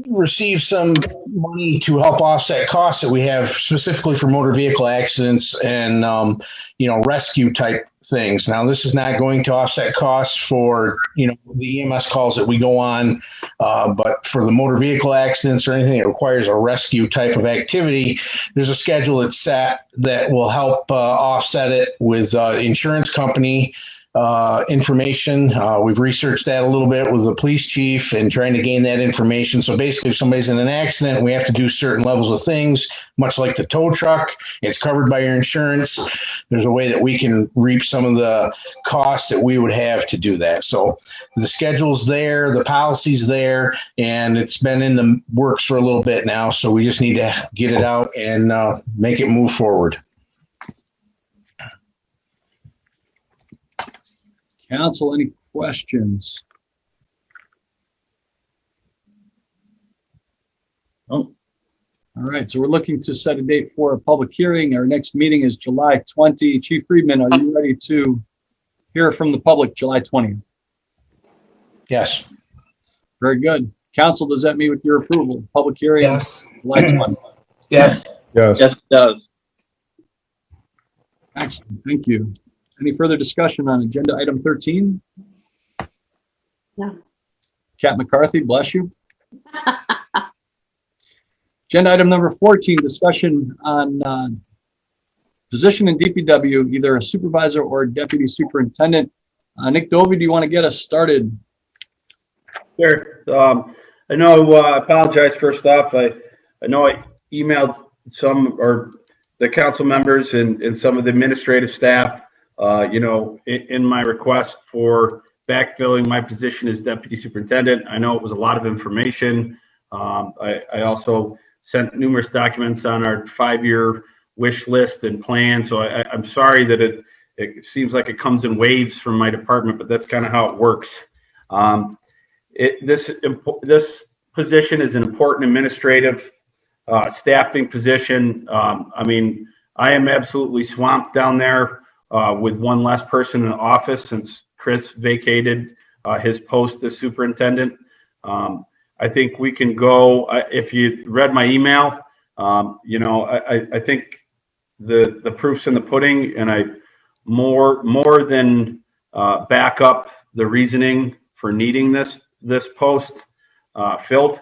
receive some money to help offset costs that we have specifically for motor vehicle accidents and rescue type things. Now, this is not going to offset costs for the EMS calls that we go on, but for the motor vehicle accidents or anything that requires a rescue type of activity, there's a schedule that's set that will help offset it with insurance company. information. We've researched that a little bit with the police chief and trying to gain that information. So basically, if somebody's in an accident, we have to do certain levels of things, much like the tow truck. It's covered by your insurance. There's a way that we can reap some of the costs that we would have to do that. So the schedule's there, the policy's there, and it's been in the works for a little bit now. So we just need to get it out and make it move forward. Council, any questions? Oh. All right, so we're looking to set a date for a public hearing. Our next meeting is July 20. Chief Friedman, are you ready to hear from the public July 20th? Yes. Very good. Council, does that meet with your approval? Public hearing? Yes. July 20th. Yes. Yes. Yes, it does. Excellent, thank you. Any further discussion on agenda item 13? No. Cat McCarthy, bless you. Agenda item number 14, discussion on position in DPW, either a supervisor or deputy superintendent. Nick Dovey, do you want to get us started? Sure. I know, I apologize first off. I know I emailed some or the council members and some of the administrative staff, in my request for backfilling my position as deputy superintendent. I know it was a lot of information. I also sent numerous documents on our 5-year wish list and plan. So I'm sorry that it seems like it comes in waves from my department, but that's kind of how it works. This position is an important administrative staffing position. I am absolutely swamped down there with one less person in the office since Chris vacated his post as superintendent. I think we can go, if you read my email, I think the proof's in the pudding, and I more than back up the reasoning for needing this post filled.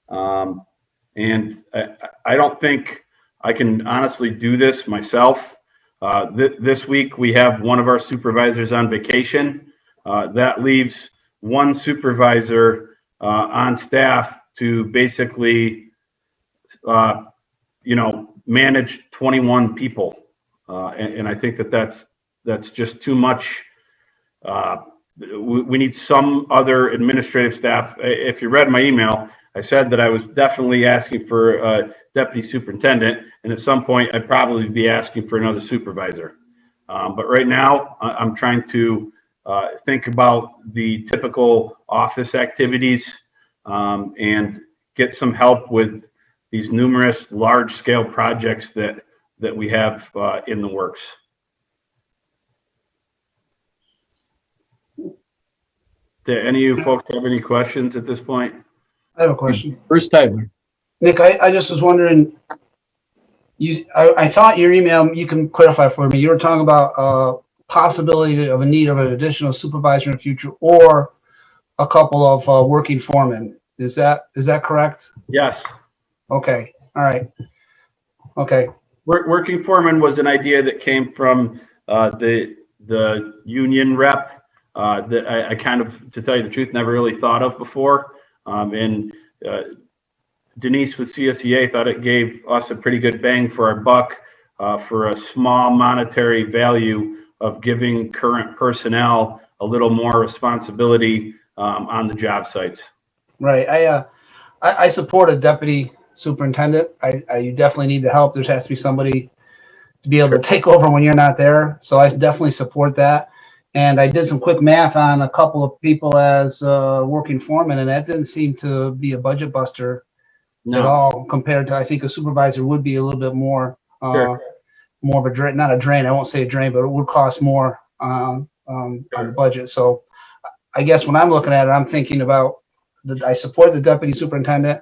And I don't think I can honestly do this myself. This week we have one of our supervisors on vacation. That leaves one supervisor on staff to basically, manage 21 people. And I think that's just too much. We need some other administrative staff. If you read my email, I said that I was definitely asking for a deputy superintendent, and at some point I'd probably be asking for another supervisor. But right now I'm trying to think about the typical office activities and get some help with these numerous large-scale projects that we have in the works. Do any of you folks have any questions at this point? I have a question. Bruce Tyler. Nick, I just was wondering, I thought your email, you can clarify for me, you were talking about possibility of a need of an additional supervisor in the future or a couple of working foremen. Is that correct? Yes. Okay. All right. Okay. Working foreman was an idea that came from the union rep that I kind of, to tell you the truth, never really thought of before. And Denise with CSEA thought it gave us a pretty good bang for our buck for a small monetary value of giving current personnel a little more responsibility on the job sites. Right. I support a deputy superintendent. You definitely need the help. There has to be somebody to be able to take over when you're not there. So I definitely support that. And I did some quick math on a couple of people as working foremen, and that didn't seem to be a budget buster at all compared to, I think a supervisor would be a little bit more, more of a drain, not a drain. I won't say a drain, but it would cost more on the budget. So I guess when I'm looking at it, I'm thinking about I support the deputy superintendent,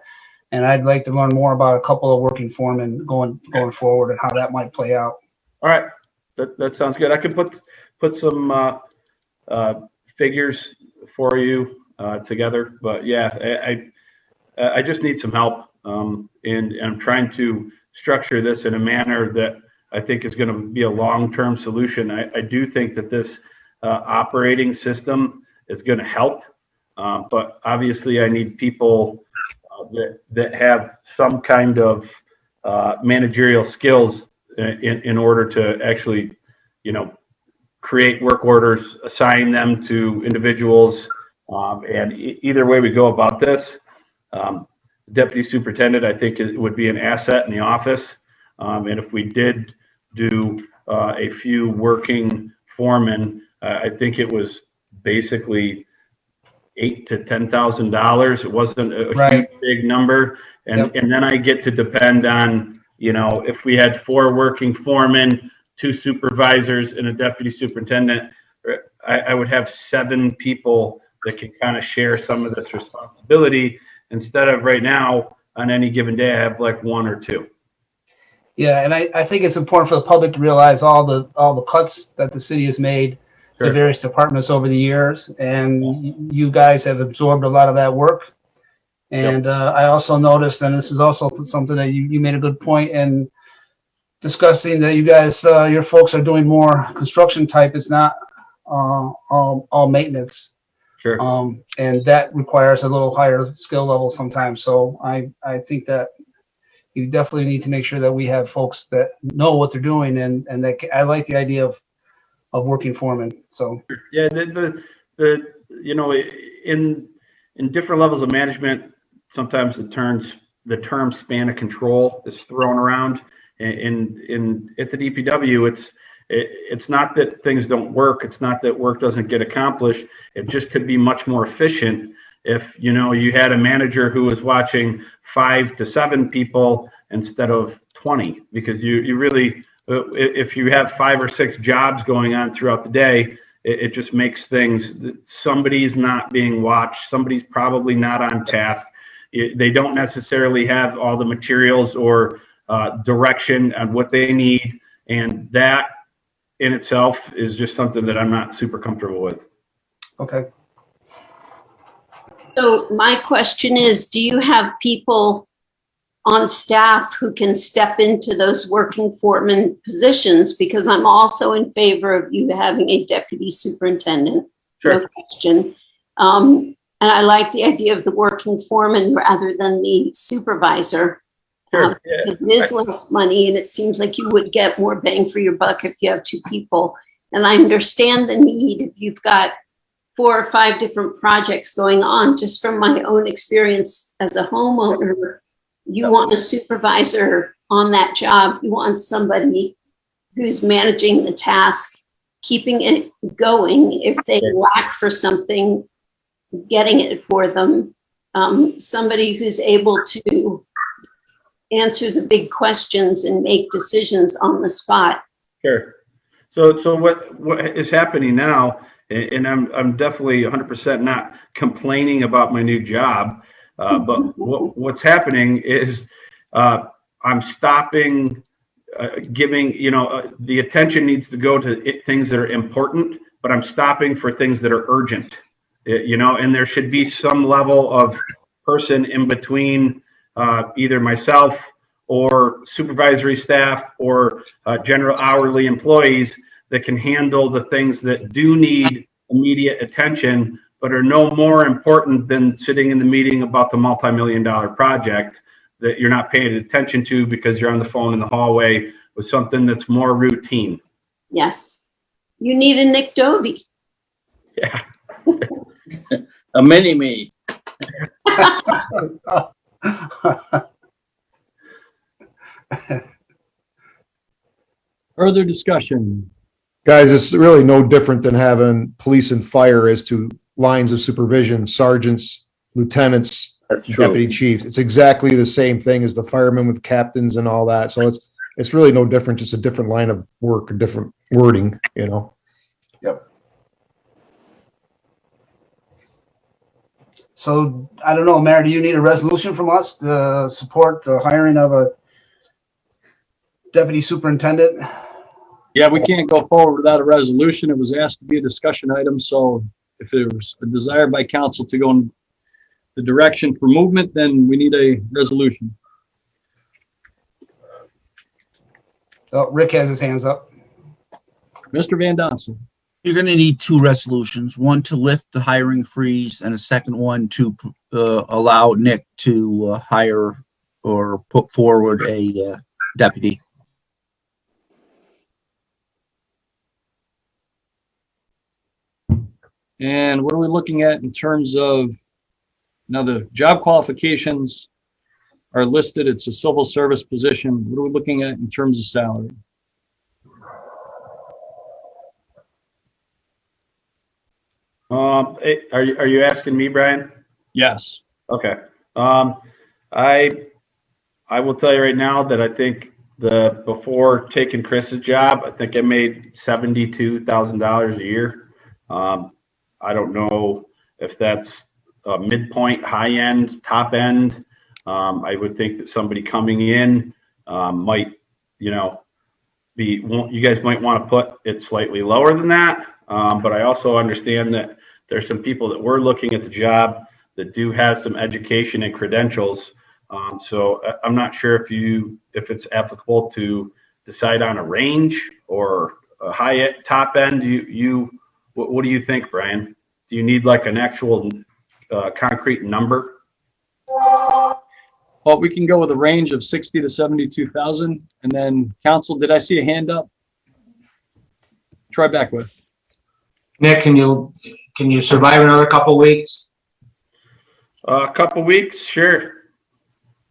and I'd like to learn more about a couple of working foremen going forward and how that might play out. All right, that sounds good. I can put some figures for you together, but yeah, I just need some help, and I'm trying to structure this in a manner that I think is going to be a long-term solution. I do think that this operating system is going to help. But obviously I need people that have some kind of managerial skills in order to actually, create work orders, assign them to individuals. And either way we go about this, deputy superintendent, I think it would be an asset in the office. And if we did do a few working foremen, I think it was basically $8,000 to $10,000. It wasn't a huge, big number. And then I get to depend on, if we had 4 working foremen, 2 supervisors, and a deputy superintendent, I would have 7 people that can kind of share some of this responsibility instead of right now on any given day I have like 1 or 2. Yeah, and I think it's important for the public to realize all the cuts that the city has made to various departments over the years, and you guys have absorbed a lot of that work. And I also noticed, and this is also something that you made a good point in discussing, that you guys, your folks are doing more construction type. It's not all maintenance. Sure. And that requires a little higher skill level sometimes. So I think that you definitely need to make sure that we have folks that know what they're doing, and that I like the idea of working foremen. So yeah, in different levels of management, sometimes the term span of control is thrown around. In at the DPW, it's not that things don't work. It's not that work doesn't get accomplished. It just could be much more efficient if you had a manager who was watching 5 to 7 people instead of 20, because you really, if you have 5 or 6 jobs going on throughout the day, it just makes things, somebody's not being watched. Somebody's probably not on task. They don't necessarily have all the materials or direction on what they need. And that in itself is just something that I'm not super comfortable with. Okay. So my question is, do you have people on staff who can step into those working foreman positions? Because I'm also in favor of you having a deputy superintendent. Sure. No question. And I like the idea of the working foreman rather than the supervisor. Sure. Because it is less money, and it seems like you would get more bang for your buck if you have 2 people. And I understand the need if you've got 4 or 5 different projects going on. Just from my own experience as a homeowner, you want a supervisor on that job. You want somebody who's managing the task, keeping it going. If they lack for something, getting it for them. Somebody who's able to answer the big questions and make decisions on the spot. Sure. So what is happening now, and I'm definitely 100% not complaining about my new job, but what's happening is I'm stopping giving, the attention needs to go to things that are important, but I'm stopping for things that are urgent, and there should be some level of person in between either myself or supervisory staff or general hourly employees that can handle the things that do need immediate attention, but are no more important than sitting in the meeting about the multi-million-dollar project that you're not paying attention to because you're on the phone in the hallway with something that's more routine. Yes. You need a Nick Dobie. Yeah. A mini-me. Further discussion? Guys, it's really no different than having police and fire as to lines of supervision, sergeants, lieutenants, deputy chiefs. It's exactly the same thing as the firemen with captains and all that. So it's really no different, just a different line of work, a different wording, Yep. So I don't know, Mayor, do you need a resolution from us to support the hiring of a deputy superintendent? Yeah, we can't go forward without a resolution. It was asked to be a discussion item, so if there's a desire by council to go in the direction for movement, then we need a resolution. Oh, Rick has his hands up. Mr. Van Donsel. You're going to need two resolutions, one to lift the hiring freeze and a second one to allow Nick to hire or put forward a deputy. And what are we looking at in terms of, now the job qualifications are listed, it's a civil service position. What are we looking at in terms of salary? Are you asking me, Brian? Yes. Okay. I will tell you right now that I think before taking Chris's job, I think I made $72,000 a year. I don't know if that's a midpoint, high end, top end. I would think that somebody coming in might, you guys might want to put it slightly lower than that. But I also understand that there's some people that were looking at the job that do have some education and credentials. So I'm not sure if it's applicable to decide on a range or a high top end. What do you think, Brian? Do you need like an actual concrete number? Well, we can go with a range of 60 to 72,000. And then council, did I see a hand up? Try back with. Nick, can you survive another couple weeks? A couple weeks, sure.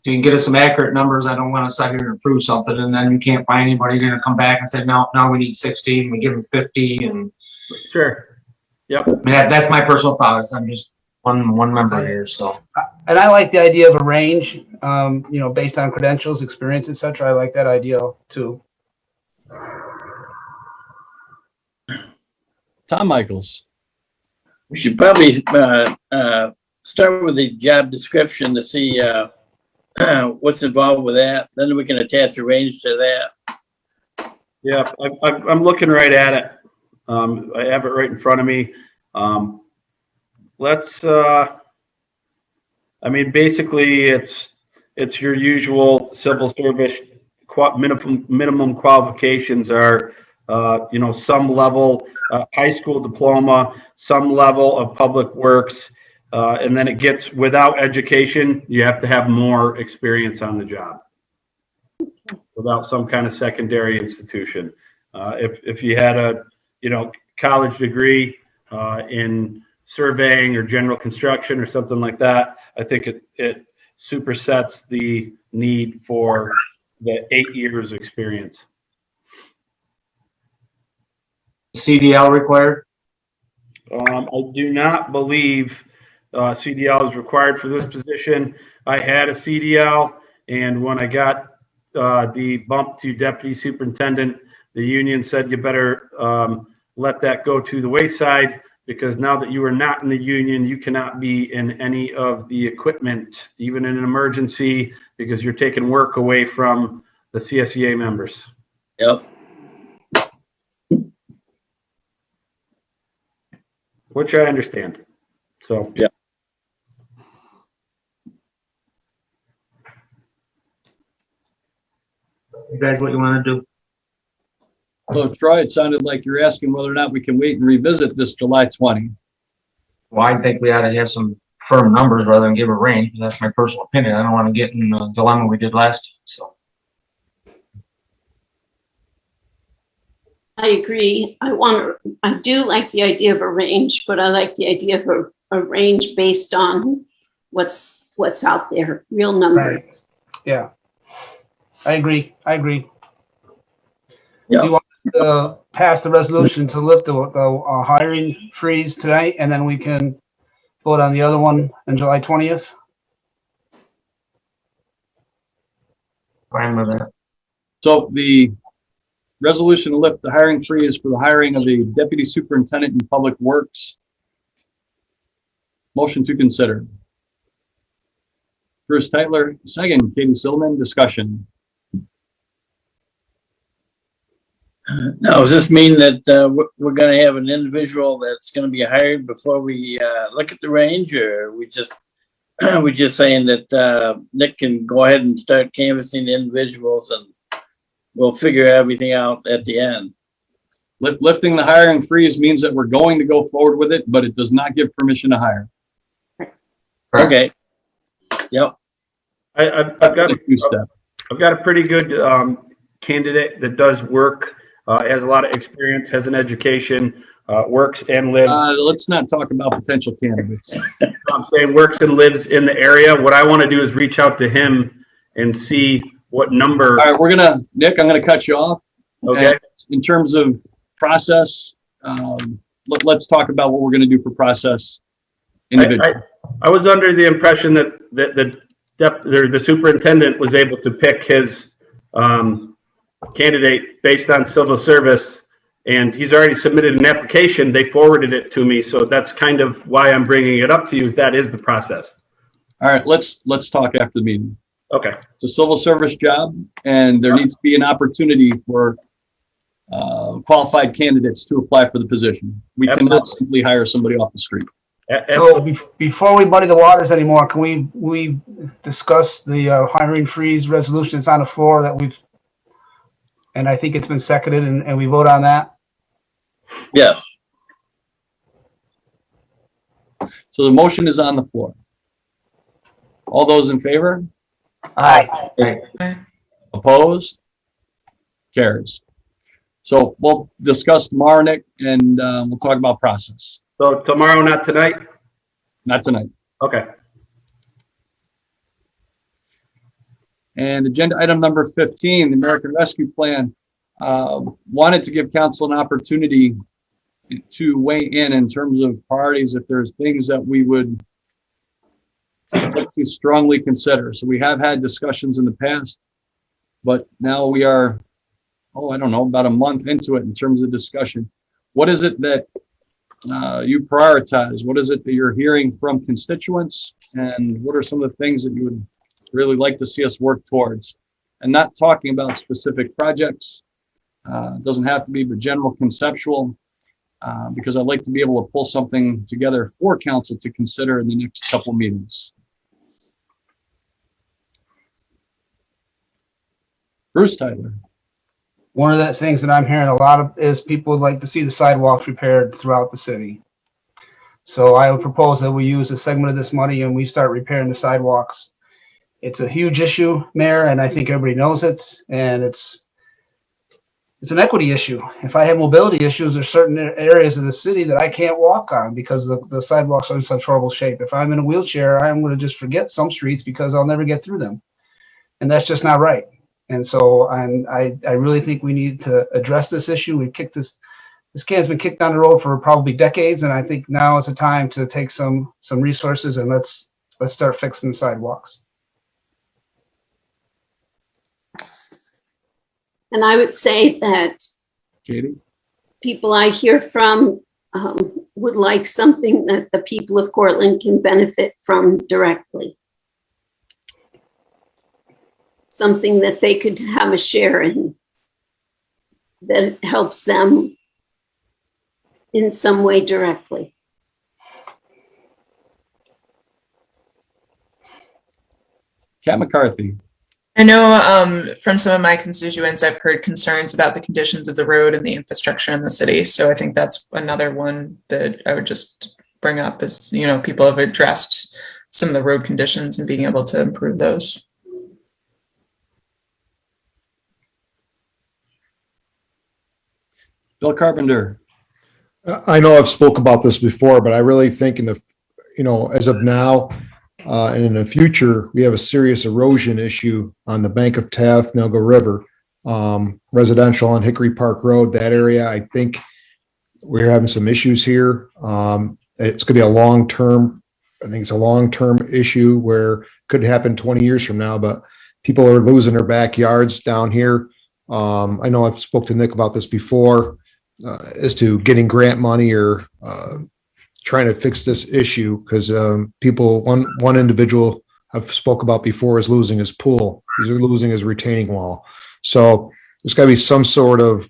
So you can get us some accurate numbers. I don't want to sit here and approve something and then we can't find anybody going to come back and say, no, we need 60 and we give them 50 and. Sure. Yep. I mean, that's my personal thoughts. I'm just one member here, so. And I like the idea of a range, based on credentials, experience, etc. I like that idea too. Tom Michaels. We should probably start with the job description to see what's involved with that. Then we can attach a range to that. Yeah, I'm looking right at it. I have it right in front of me. Basically it's your usual civil service minimum qualifications are, some level, high school diploma, some level of public works, and then it gets without education, you have to have more experience on the job without some kind of secondary institution. If you had a, college degree in surveying or general construction or something like that, I think it supersets the need for the 8 years experience. CDL required? I do not believe CDL is required for this position. I had a CDL, and when I got the bump to deputy superintendent, the union said you better let that go to the wayside, because now that you are not in the union, you cannot be in any of the equipment, even in an emergency, because you're taking work away from the CSEA members. Yep. Which I understand. So, yeah. You guys, what you want to do? So Troy, it sounded like you're asking whether or not we can wait and revisit this July 20. Well, I think we ought to have some firm numbers rather than give a range. That's my personal opinion. I don't want to get in the dilemma we did last time, so. I agree. I do like the idea of a range, but I like the idea of a range based on what's out there, real number. Right. Yeah. I agree. Yeah. You want to pass the resolution to lift the hiring freeze tonight, and then we can vote on the other one on July 20th? Fine with that. So the resolution to lift the hiring freeze for the hiring of the deputy superintendent in public works. Motion to consider. Bruce Tytler, second. Katie Silman, discussion. Now, does this mean that we're going to have an individual that's going to be hired before we look at the range, or are we just saying that Nick can go ahead and start canvassing the individuals and we'll figure everything out at the end? Lifting the hiring freeze means that we're going to go forward with it, but it does not give permission to hire. Okay. Yep. I've got a pretty good candidate that does work, has a lot of experience, has an education, works and lives. Let's not talk about potential candidates. I'm saying works and lives in the area. What I want to do is reach out to him and see what number. All right, Nick, I'm gonna cut you off. Okay. And in terms of process, let's talk about what we're gonna do for process individually. I was under the impression that the superintendent was able to pick his candidate based on civil service, and he's already submitted an application. They forwarded it to me, so that's kind of why I'm bringing it up to you. That is the process. All right, let's talk after the meeting. Okay. It's a civil service job, and there needs to be an opportunity for qualified candidates to apply for the position. We cannot simply hire somebody off the street. So before we muddy the waters anymore, can we discuss the hiring freeze resolution that's on the floor that and I think it's been seconded and we vote on that? Yes. So the motion is on the floor. All those in favor? Aye. Opposed? Carries. So we'll discuss tomorrow, Nick, and we'll talk about process. So tomorrow, not tonight? Not tonight. Okay. And agenda item number 15, the American Rescue Plan. Wanted to give council an opportunity to weigh in terms of priorities if there's things that we would like to strongly consider. So we have had discussions in the past, but now we are, I don't know, about a month into it in terms of discussion. What is it that you prioritize? What is it that you're hearing from constituents? And what are some of the things that you would really like to see us work towards? And not talking about specific projects. It doesn't have to be, but general conceptual, because I'd like to be able to pull something together for council to consider in the next couple meetings. Bruce Tyler. One of the things that I'm hearing a lot of is people would like to see the sidewalks repaired throughout the city. So I would propose that we use a segment of this money and we start repairing the sidewalks. It's a huge issue, Mayor, and I think everybody knows it. And it's an equity issue. If I have mobility issues, there's certain areas of the city that I can't walk on because the sidewalks are in such horrible shape. If I'm in a wheelchair, I'm going to just forget some streets because I'll never get through them. And that's just not right. And so I really think we need to address this issue. We've kicked this can's been kicked down the road for probably decades, and I think now is the time to take some resources and let's start fixing the sidewalks. And I would say that Katie? people I hear from would like something that the people of Cortland can benefit from directly. Something that they could have a share in that helps them in some way directly. Kat McCarthy. I know from some of my constituents, I've heard concerns about the conditions of the road and the infrastructure in the city. So I think that's another one that I would just bring up is, people have addressed some of the road conditions and being able to improve those. Bill Carpenter. I know I've spoke about this before, but I really think as of now and in the future, we have a serious erosion issue on the bank of Taft, Nelga River, residential on Hickory Park Road, that area. I think we're having some issues here. It's going to be a long-term issue where it could happen 20 years from now, but people are losing their backyards down here. I know I've spoke to Nick about this before. As to getting grant money or trying to fix this issue, because one individual I've spoke about before is losing his pool. He's losing his retaining wall. So there's got to be some sort of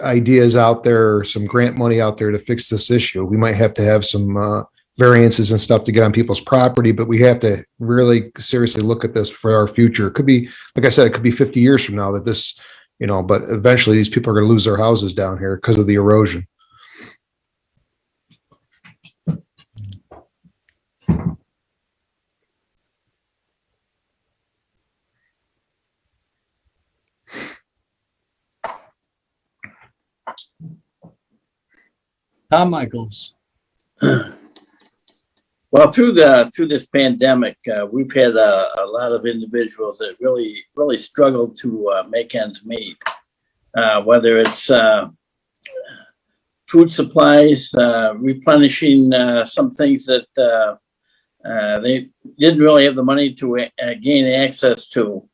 ideas out there, some grant money out there to fix this issue. We might have to have some variances and stuff to get on people's property, but we have to really seriously look at this for our future. It could be, like I said, it could be 50 years from now that this but eventually these people are going to lose their houses down here because of the erosion. Tom Michaels. Well, through this pandemic, we've had a lot of individuals that really struggled to make ends meet. Whether it's food supplies, replenishing some things that they didn't really have the money to gain access to.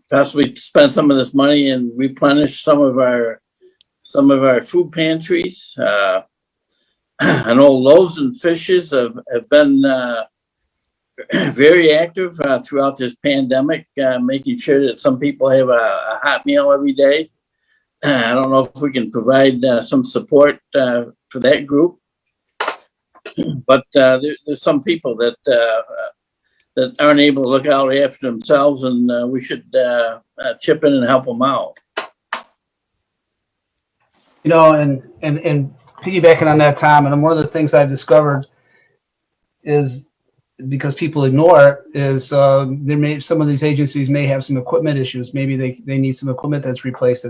Possibly spend some of this money and replenish some of our food pantries. I know Loaves and Fishes have been very active throughout this pandemic, making sure that some people have a hot meal every day. I don't know if we can provide some support for that group, but there's some people that aren't able to look out after themselves, and we should chip in and help them out. And piggybacking on that, Tom, and one of the things I've discovered is, because people ignore it, is some of these agencies may have some equipment issues. Maybe they need some equipment that's replaced.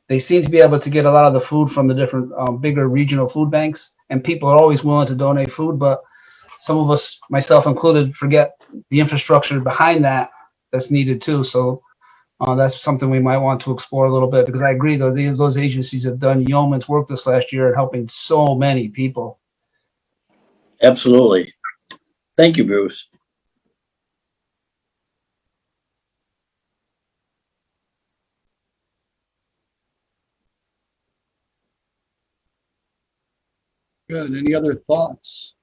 They seem to be able to get a lot of the food from the different bigger regional food banks, and people are always willing to donate food, but some of us, myself included, forget the infrastructure behind that's needed too. So that's something we might want to explore a little bit, because I agree, though, those agencies have done yeoman's work this last year in helping so many people. Absolutely. Thank you, Bruce. Good. Any other thoughts?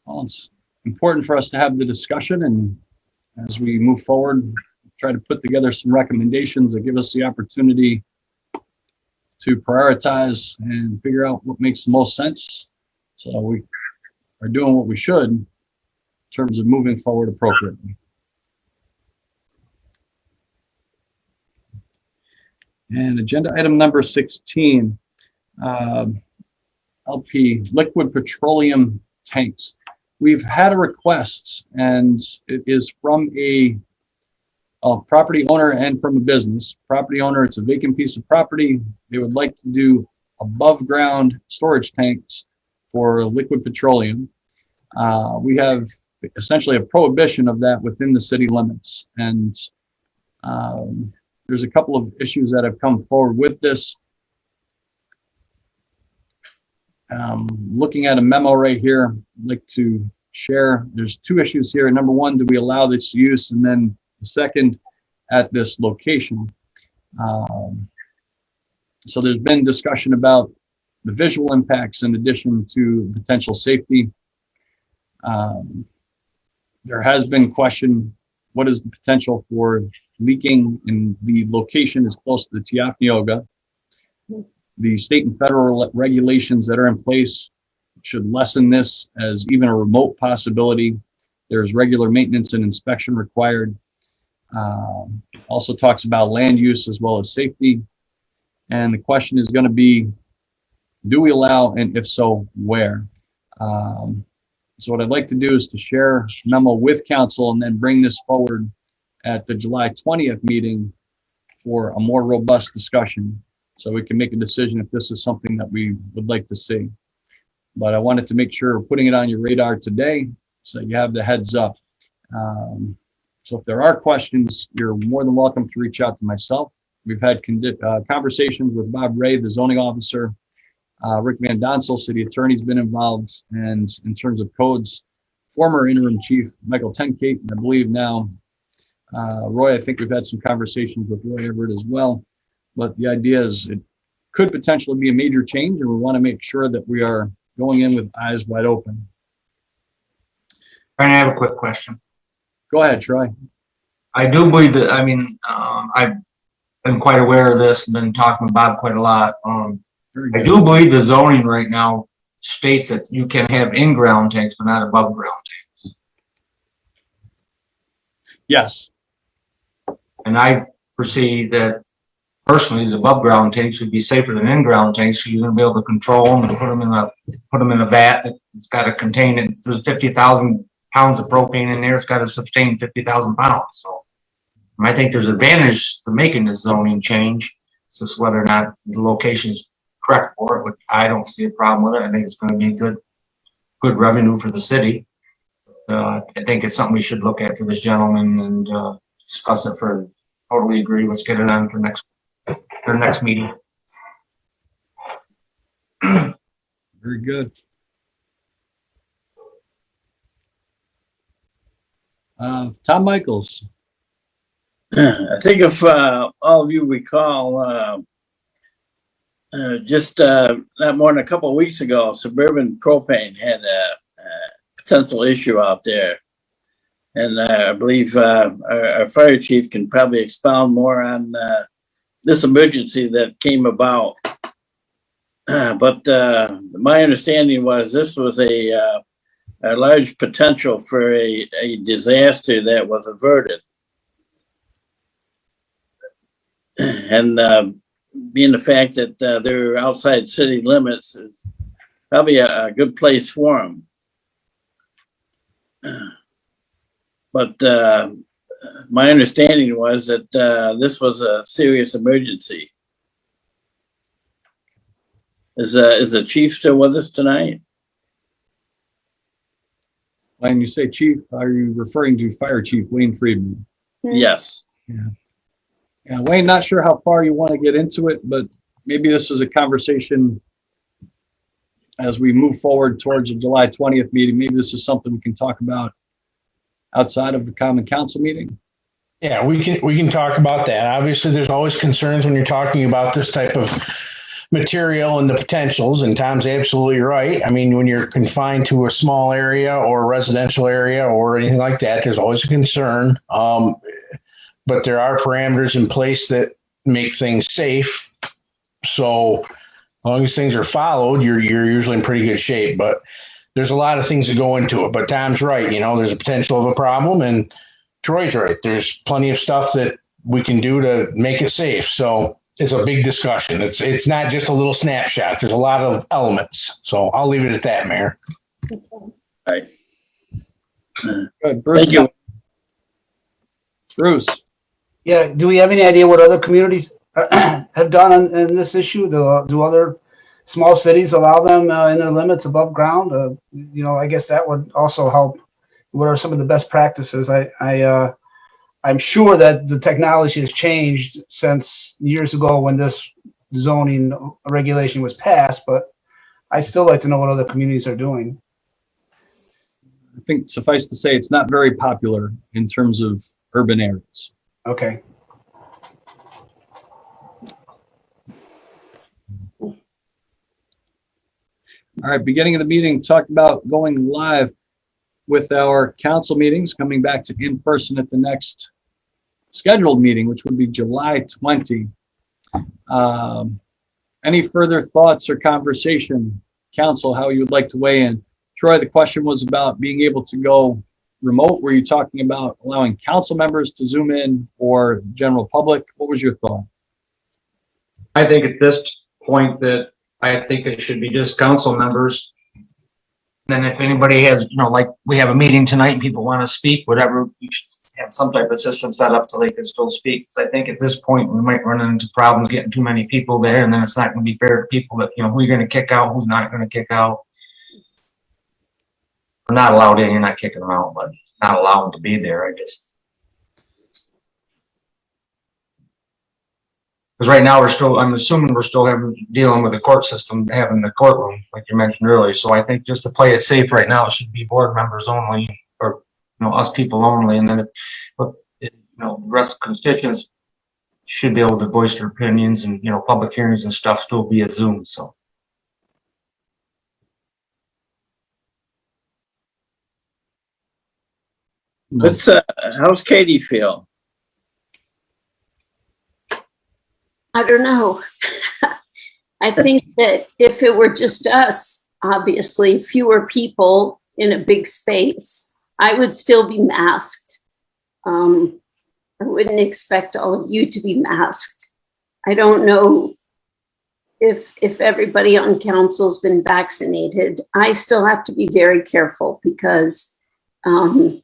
Well, it's important for us to have the discussion, and as we move forward, try to put together some recommendations that give us the opportunity to prioritize and figure out what makes the most sense. So we are doing what we should in terms of moving forward appropriately. And agenda item number 16, LP, liquid petroleum tanks. We've had a request, and it is from a property owner and from a business. Property owner, it's a vacant piece of property. They would like to do above ground storage tanks for liquid petroleum. We have essentially a prohibition of that within the city limits. And there's a couple of issues that have come forward with this. Looking at a memo right here, I'd like to share. There's two issues here. Number one, do we allow this use? And then the second, at this location. So there's been discussion about the visual impacts in addition to potential safety. There has been question, what is the potential for leaking? And the location is close to the Tiafneoga. The state and federal regulations that are in place should lessen this as even a remote possibility. There's regular maintenance and inspection required. Also talks about land use as well as safety. And the question is going to be, do we allow, and if so, where? So what I'd like to do is to share a memo with council and then bring this forward at the July 20th meeting for a more robust discussion, so we can make a decision if this is something that we would like to see. But I wanted to make sure we're putting it on your radar today so you have the heads up. So if there are questions, you're more than welcome to reach out to myself. We've had conversations with Bob Ray, the zoning officer. Rick Van Donsel, city attorney's been involved. And in terms of codes, former interim chief Michael Tenkate, I believe now Roy, I think we've had some conversations with Roy Everett as well. But the idea is it could potentially be a major change, and we want to make sure that we are going in with eyes wide open. I have a quick question. Go ahead, Troy. I do believe that, I've been quite aware of this and been talking with Bob quite a lot. I do believe the zoning right now states that you can have in-ground tanks, but not above-ground tanks. Yes. And I foresee that personally, the above ground tanks would be safer than in-ground tanks. So you're gonna be able to control them and put them in a vat that's got to contain it. If there's 50,000 pounds of propane in there, it's got to sustain 50,000 pounds. So I think there's advantage to making this zoning change. It's just whether or not the location is correct for it, but I don't see a problem with it. I think it's going to be good revenue for the city. I think it's something we should look at for this gentleman and discuss it for. Totally agree. Let's get it on for next meeting. Very good. Tom Michaels. I think if all of you recall, just not more than a couple of weeks ago, Suburban Propane had a potential issue out there. And I believe our fire chief can probably expound more on this emergency that came about. But my understanding was this was a large potential for a disaster that was averted. And being the fact that they're outside city limits is probably a good place for them. But my understanding was that this was a serious emergency. Is the chief still with us tonight? When you say chief, are you referring to Fire Chief Wayne Friedman? Yes. Yeah, Wayne, not sure how far you want to get into it, but maybe this is a conversation as we move forward towards the July 20th meeting. Maybe this is something we can talk about outside of the common council meeting. Yeah, we can talk about that. Obviously, there's always concerns when you're talking about this type of material and the potentials, and Tom's absolutely right. I mean, when you're confined to a small area or a residential area or anything like that, there's always a concern. But there are parameters in place that make things safe. So as long as things are followed, you're usually in pretty good shape. But there's a lot of things that go into it. But Tom's right. You know, there's a potential of a problem, and Troy's right. There's plenty of stuff that we can do to make it safe. So it's a big discussion. It's not just a little snapshot. There's a lot of elements. So I'll leave it at that, Mayor. All right. Good. Bruce. Thank you. Bruce. Yeah, do we have any idea what other communities have done in this issue? Do other small cities allow them in their limits above ground? You know, I guess that would also help. What are some of the best practices? I'm sure that the technology has changed since years ago when this zoning regulation was passed, but I still like to know what other communities are doing. I think suffice to say, it's not very popular in terms of urban areas. Okay. All right, beginning of the meeting, talked about going live with our council meetings, coming back to in person at the next scheduled meeting, which would be July 20. Any further thoughts or conversation, council, how you would like to weigh in? Troy, the question was about being able to go remote. Were you talking about allowing council members to Zoom in or general public? What was your thought? I think at this point that I think it should be just council members. Then if anybody has, you know, like we have a meeting tonight and people want to speak, whatever, we should have some type of system set up so they can still speak. Because I think at this point we might run into problems getting too many people there, and then it's not going to be fair to people that, you know, who you're going to kick out, who's not going to kick out. We're not allowed in, you're not kicking them out, but not allowed them to be there, I guess. Because right now I'm assuming we're still dealing with the court system, having the courtroom, like you mentioned earlier. So I think just to play it safe right now, it should be board members only, or, you know, us people only. And then, the rest of constituents should be able to voice their opinions, and, you know, public hearings and stuff still via Zoom, so. How's Katie feel? I don't know. I think that if it were just us, obviously fewer people in a big space, I would still be masked. I wouldn't expect all of you to be masked. I don't know if everybody on council's been vaccinated. I still have to be very careful because my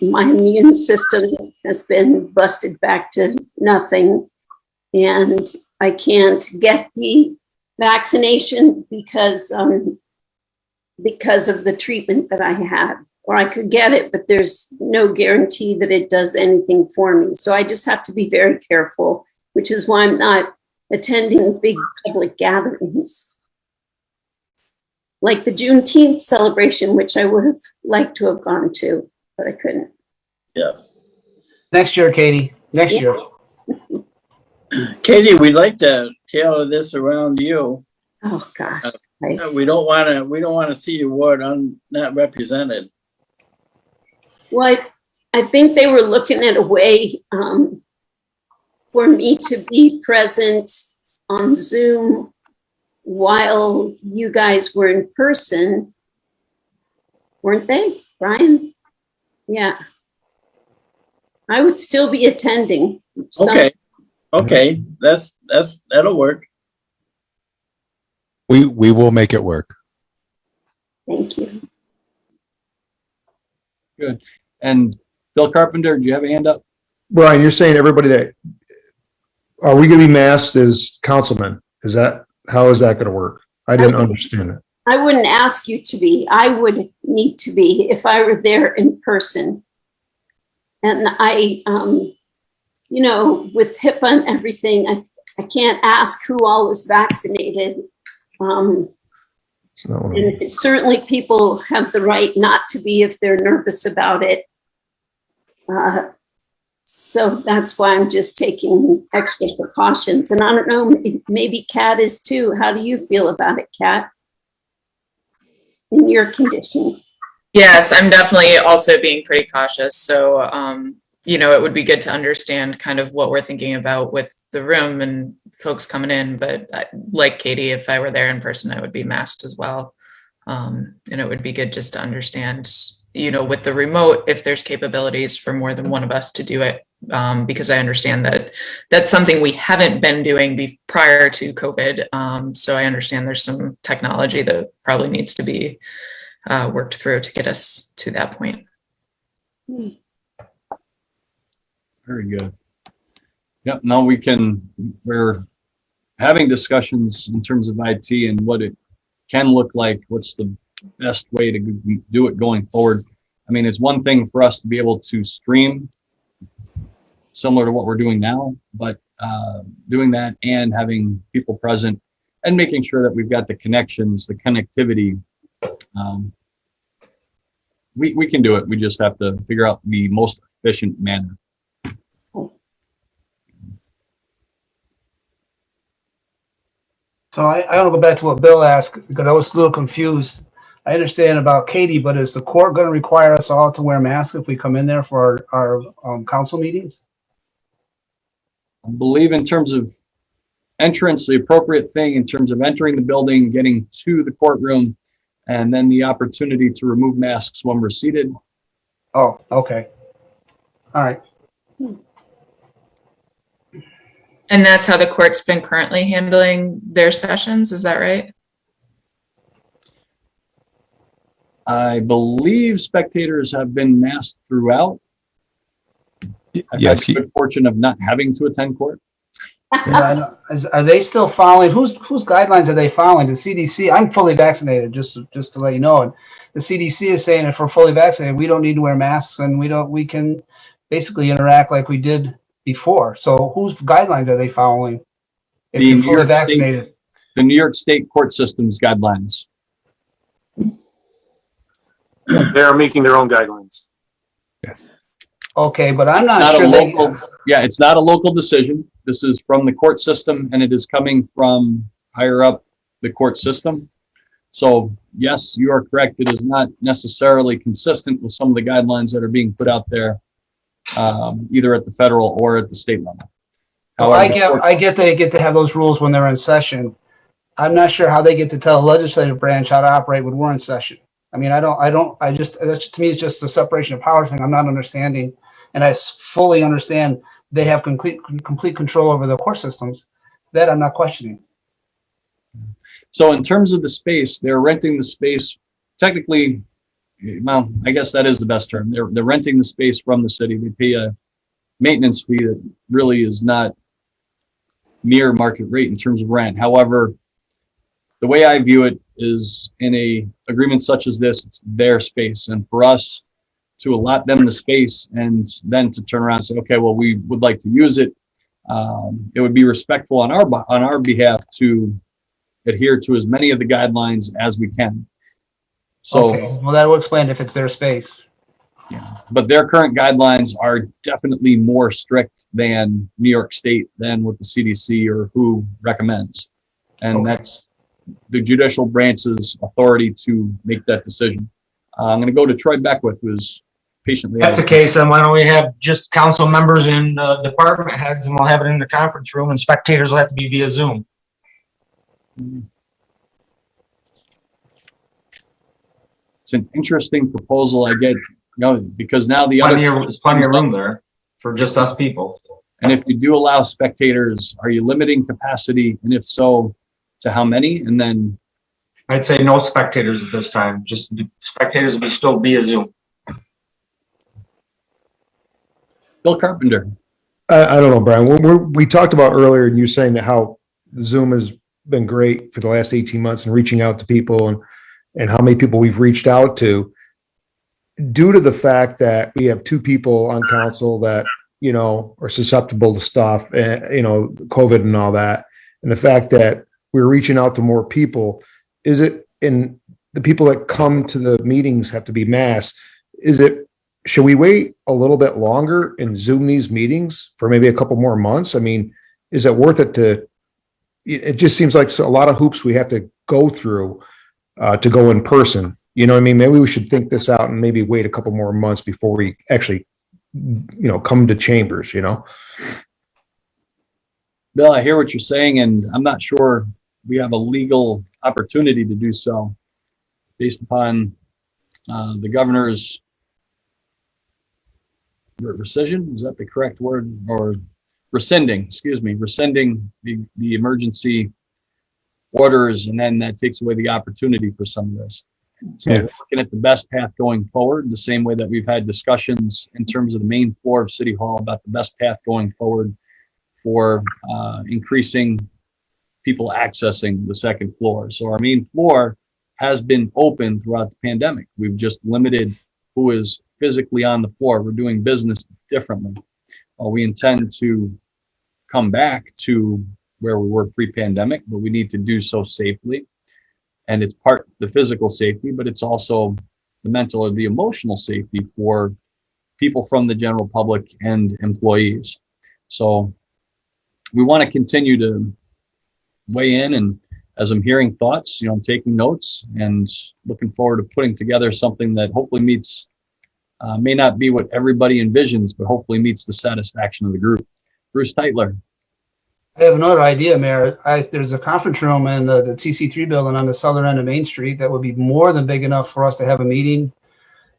immune system has been busted back to nothing, and I can't get the vaccination because of the treatment that I had. Or I could get it, but there's no guarantee that it does anything for me. So I just have to be very careful, which is why I'm not attending big public gatherings. Like the Juneteenth celebration, which I would have liked to have gone to, but I couldn't. Yeah. Next year, Katie, next year. Katie, we'd like to tailor this around you. Oh, gosh. Nice. We don't want to see your ward not represented. Well, I think they were looking at a way for me to be present on Zoom while you guys were in person, weren't they, Brian? Yeah. I would still be attending. Okay, that'll work. We will make it work. Thank you. Good. And Bill Carpenter, do you have a hand up? Brian, you're saying everybody that, are we gonna be masked as councilmen? How is that gonna work? I didn't understand it. I wouldn't ask you to be. I would need to be if I were there in person. And I, with HIPAA and everything, I can't ask who all is vaccinated. And certainly people have the right not to be if they're nervous about it. So that's why I'm just taking extra precautions. And I don't know, maybe Kat is too. How do you feel about it, Kat? In your condition? Yes, I'm definitely also being pretty cautious. So, it would be good to understand kind of what we're thinking about with the room and folks coming in. But like Katie, if I were there in person, I would be masked as well. And it would be good just to understand, with the remote, if there's capabilities for more than one of us to do it. Because I understand that that's something we haven't been doing prior to COVID. So I understand there's some technology that probably needs to be worked through to get us to that point. Very good. Yep. Now we're having discussions in terms of IT and what it can look like. What's the best way to do it going forward? I mean, it's one thing for us to be able to stream similar to what we're doing now, but doing that and having people present and making sure that we've got the connections, the connectivity. We can do it. We just have to figure out the most efficient manner. So I want to go back to what Bill asked because I was a little confused. I understand about Katie, but is the court going to require us all to wear masks if we come in there for our council meetings? I believe in terms of entrance, the appropriate thing in terms of entering the building, getting to the courtroom, and then the opportunity to remove masks when we're seated. Oh, okay. All right. And that's how the court's been currently handling their sessions, is that right? I believe spectators have been masked throughout. I've had the good fortune of not having to attend court. Are they still following? Whose guidelines are they following? The CDC. I'm fully vaccinated, just to let you know. And the CDC is saying if we're fully vaccinated, we don't need to wear masks, and we can basically interact like we did before. So whose guidelines are they following? If you're fully vaccinated. The New York State court system's guidelines. They are making their own guidelines. Okay, but I'm not sure. It's not a local decision. This is from the court system, and it is coming from higher up the court system. So yes, you are correct. It is not necessarily consistent with some of the guidelines that are being put out there, either at the federal or at the state level. However, I get they get to have those rules when they're in session. I'm not sure how they get to tell the legislative branch how to operate when we're in session. I mean, to me, it's just the separation of power thing. I'm not understanding and I fully understand they have complete control over the court systems. That I'm not questioning. So in terms of the space, they're renting the space technically, well, I guess that is the best term. They're renting the space from the city. They pay a maintenance fee that really is not near market rate in terms of rent. However, the way I view it is in a agreement such as this, it's their space. And for us to allot them the space and then to turn around and say, okay, well, we would like to use it. It would be respectful on our behalf to adhere to as many of the guidelines as we can. So, okay. Well, that will explain if it's their space. yeah, but their current guidelines are definitely more strict than New York State, than what the CDC or WHO recommends. And that's the judicial branch's authority to make that decision. I'm going to go to Troy Beckwith, who's patiently. That's the case, then why don't we have just council members and department heads, and we'll have it in the conference room, and spectators will have to be via Zoom. It's an interesting proposal. I get, because now There's plenty of room there for just us people. And if you do allow spectators, are you limiting capacity? And if so, to how many? And then I'd say no spectators at this time. Just spectators will still be a Zoom. Bill Carpenter. I don't know, Brian. We talked about earlier, and you saying that how Zoom has been great for the last 18 months and reaching out to people and how many people we've reached out to, due to the fact that we have two people on council that, you know, are susceptible to stuff, and, you know, COVID and all that. And the fact that we're reaching out to more people, is it in the people that come to the meetings have to be mass? Should we wait a little bit longer and Zoom these meetings for maybe a couple more months? I mean, is it worth it it just seems like a lot of hoops we have to go through to go in person. You know what I mean? Maybe we should think this out and maybe wait a couple more months before we actually, you know, come to chambers, you know? Bill, I hear what you're saying, and I'm not sure we have a legal opportunity to do so based upon the governor's rescission. Is that the correct word? Or rescinding the emergency orders, and then that takes away the opportunity for some of this. So we're looking at the best path going forward, the same way that we've had discussions in terms of the main floor of City Hall about the best path going forward for increasing people accessing the second floor. So our main floor has been open throughout the pandemic. We've just limited who is physically on the floor. We're doing business differently. We intend to come back to where we were pre-pandemic, but we need to do so safely. And it's part the physical safety, but it's also the mental or the emotional safety for people from the general public and employees. So we want to continue to weigh in, and as I'm hearing thoughts, you know, I'm taking notes and looking forward to putting together something that hopefully meets, may not be what everybody envisions, but hopefully meets the satisfaction of the group. Bruce Teitler. I have another idea, Mayor. There's a conference room in the TC3 building on the southern end of Main Street that would be more than big enough for us to have a meeting.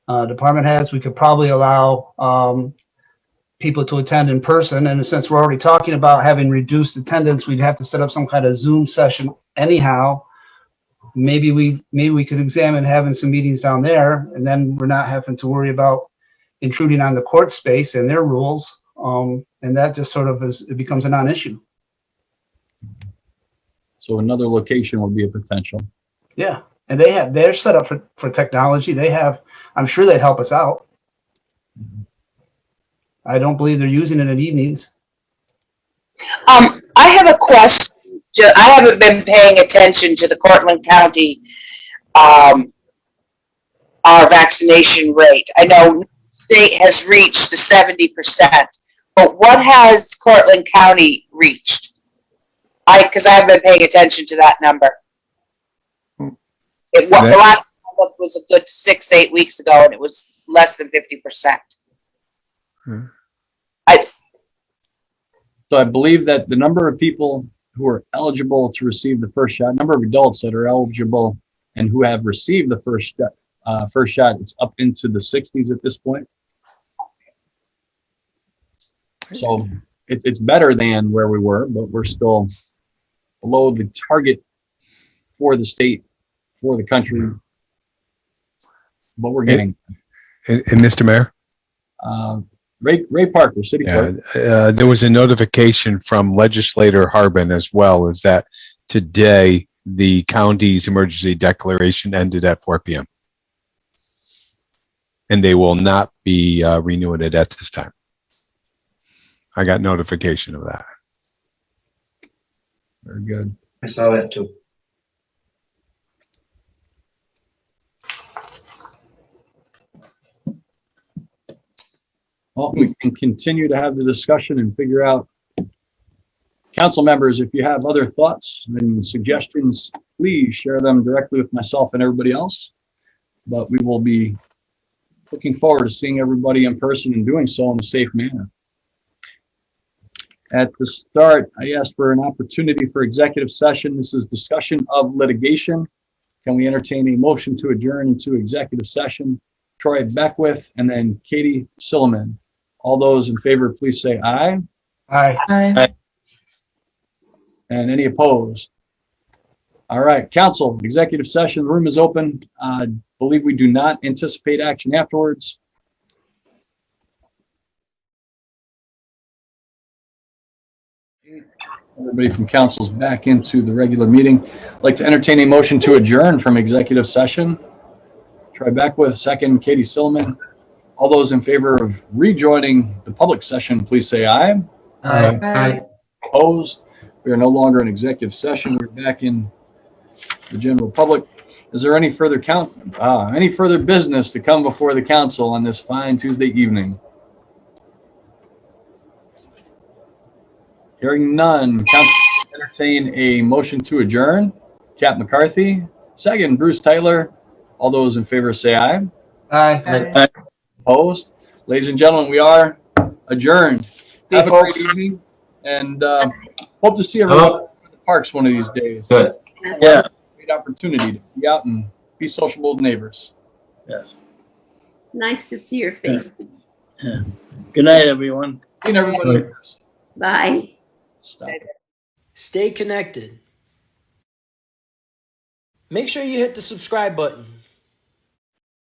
Department heads, we could probably allow people to attend in person. And since we're already talking about having reduced attendance, we'd have to set up some kind of Zoom session anyhow. Maybe we could examine having some meetings down there, and then we're not having to worry about intruding on the court space and their rules. And that just sort of it becomes a non-issue. So another location would be a potential. Yeah, and they're set up for technology. I'm sure they'd help us out. I don't believe they're using it in evenings. I have a question. I haven't been paying attention to the Cortland County, our vaccination rate. I know state has reached the 70%, but what has Cortland County reached? Because I haven't been paying attention to that number. The last one was a good 6-8 weeks ago, and it was less than 50%. So I believe that the number of people who are eligible to receive the first shot, number of adults that are eligible and who have received the first shot, it's up into the 60s at this point. So it's better than where we were, but we're still below the target for the state, for the country. But we're getting. And Mr. Mayor? Ray Parker, City Clerk. There was a notification from Legislator Harbin as well, is that today the county's emergency declaration ended at 4 p.m. And they will not be renewing it at this time. I got notification of that. Very good. I saw that too. Well, we can continue to have the discussion and figure out. Council members, if you have other thoughts and suggestions, please share them directly with myself and everybody else. But we will be looking forward to seeing everybody in person and doing so in a safe manner. At the start, I asked for an opportunity for executive session. This is discussion of litigation. Can we entertain a motion to adjourn into executive session? Troy Beckwith and then Katie Silliman. All those in favor, please say aye. Aye. Aye. And any opposed? All right, council, executive session, the room is open. I believe we do not anticipate action afterwards. Everybody from council's back into the regular meeting. I'd like to entertain a motion to adjourn from executive session. Troy Beckwith, second, Katie Silliman. All those in favor of rejoining the public session, please say aye. Aye. Aye. Opposed? We are no longer in executive session. We're back in the general public. Is there any further business to come before the council on this fine Tuesday evening? Hearing none, council entertain a motion to adjourn. Cap McCarthy, second, Bruce Tyler. All those in favor say aye. Aye. Aye. Opposed? Ladies and gentlemen, we are adjourned. Have a great evening and hope to see everyone in the parks one of these days. Good. Yeah. Great opportunity to be out and be sociable with neighbors. Yes. Nice to see your faces. Yeah. Good night, everyone. Seeing everybody. Bye. Stop. Stay connected. Make sure you hit the subscribe button.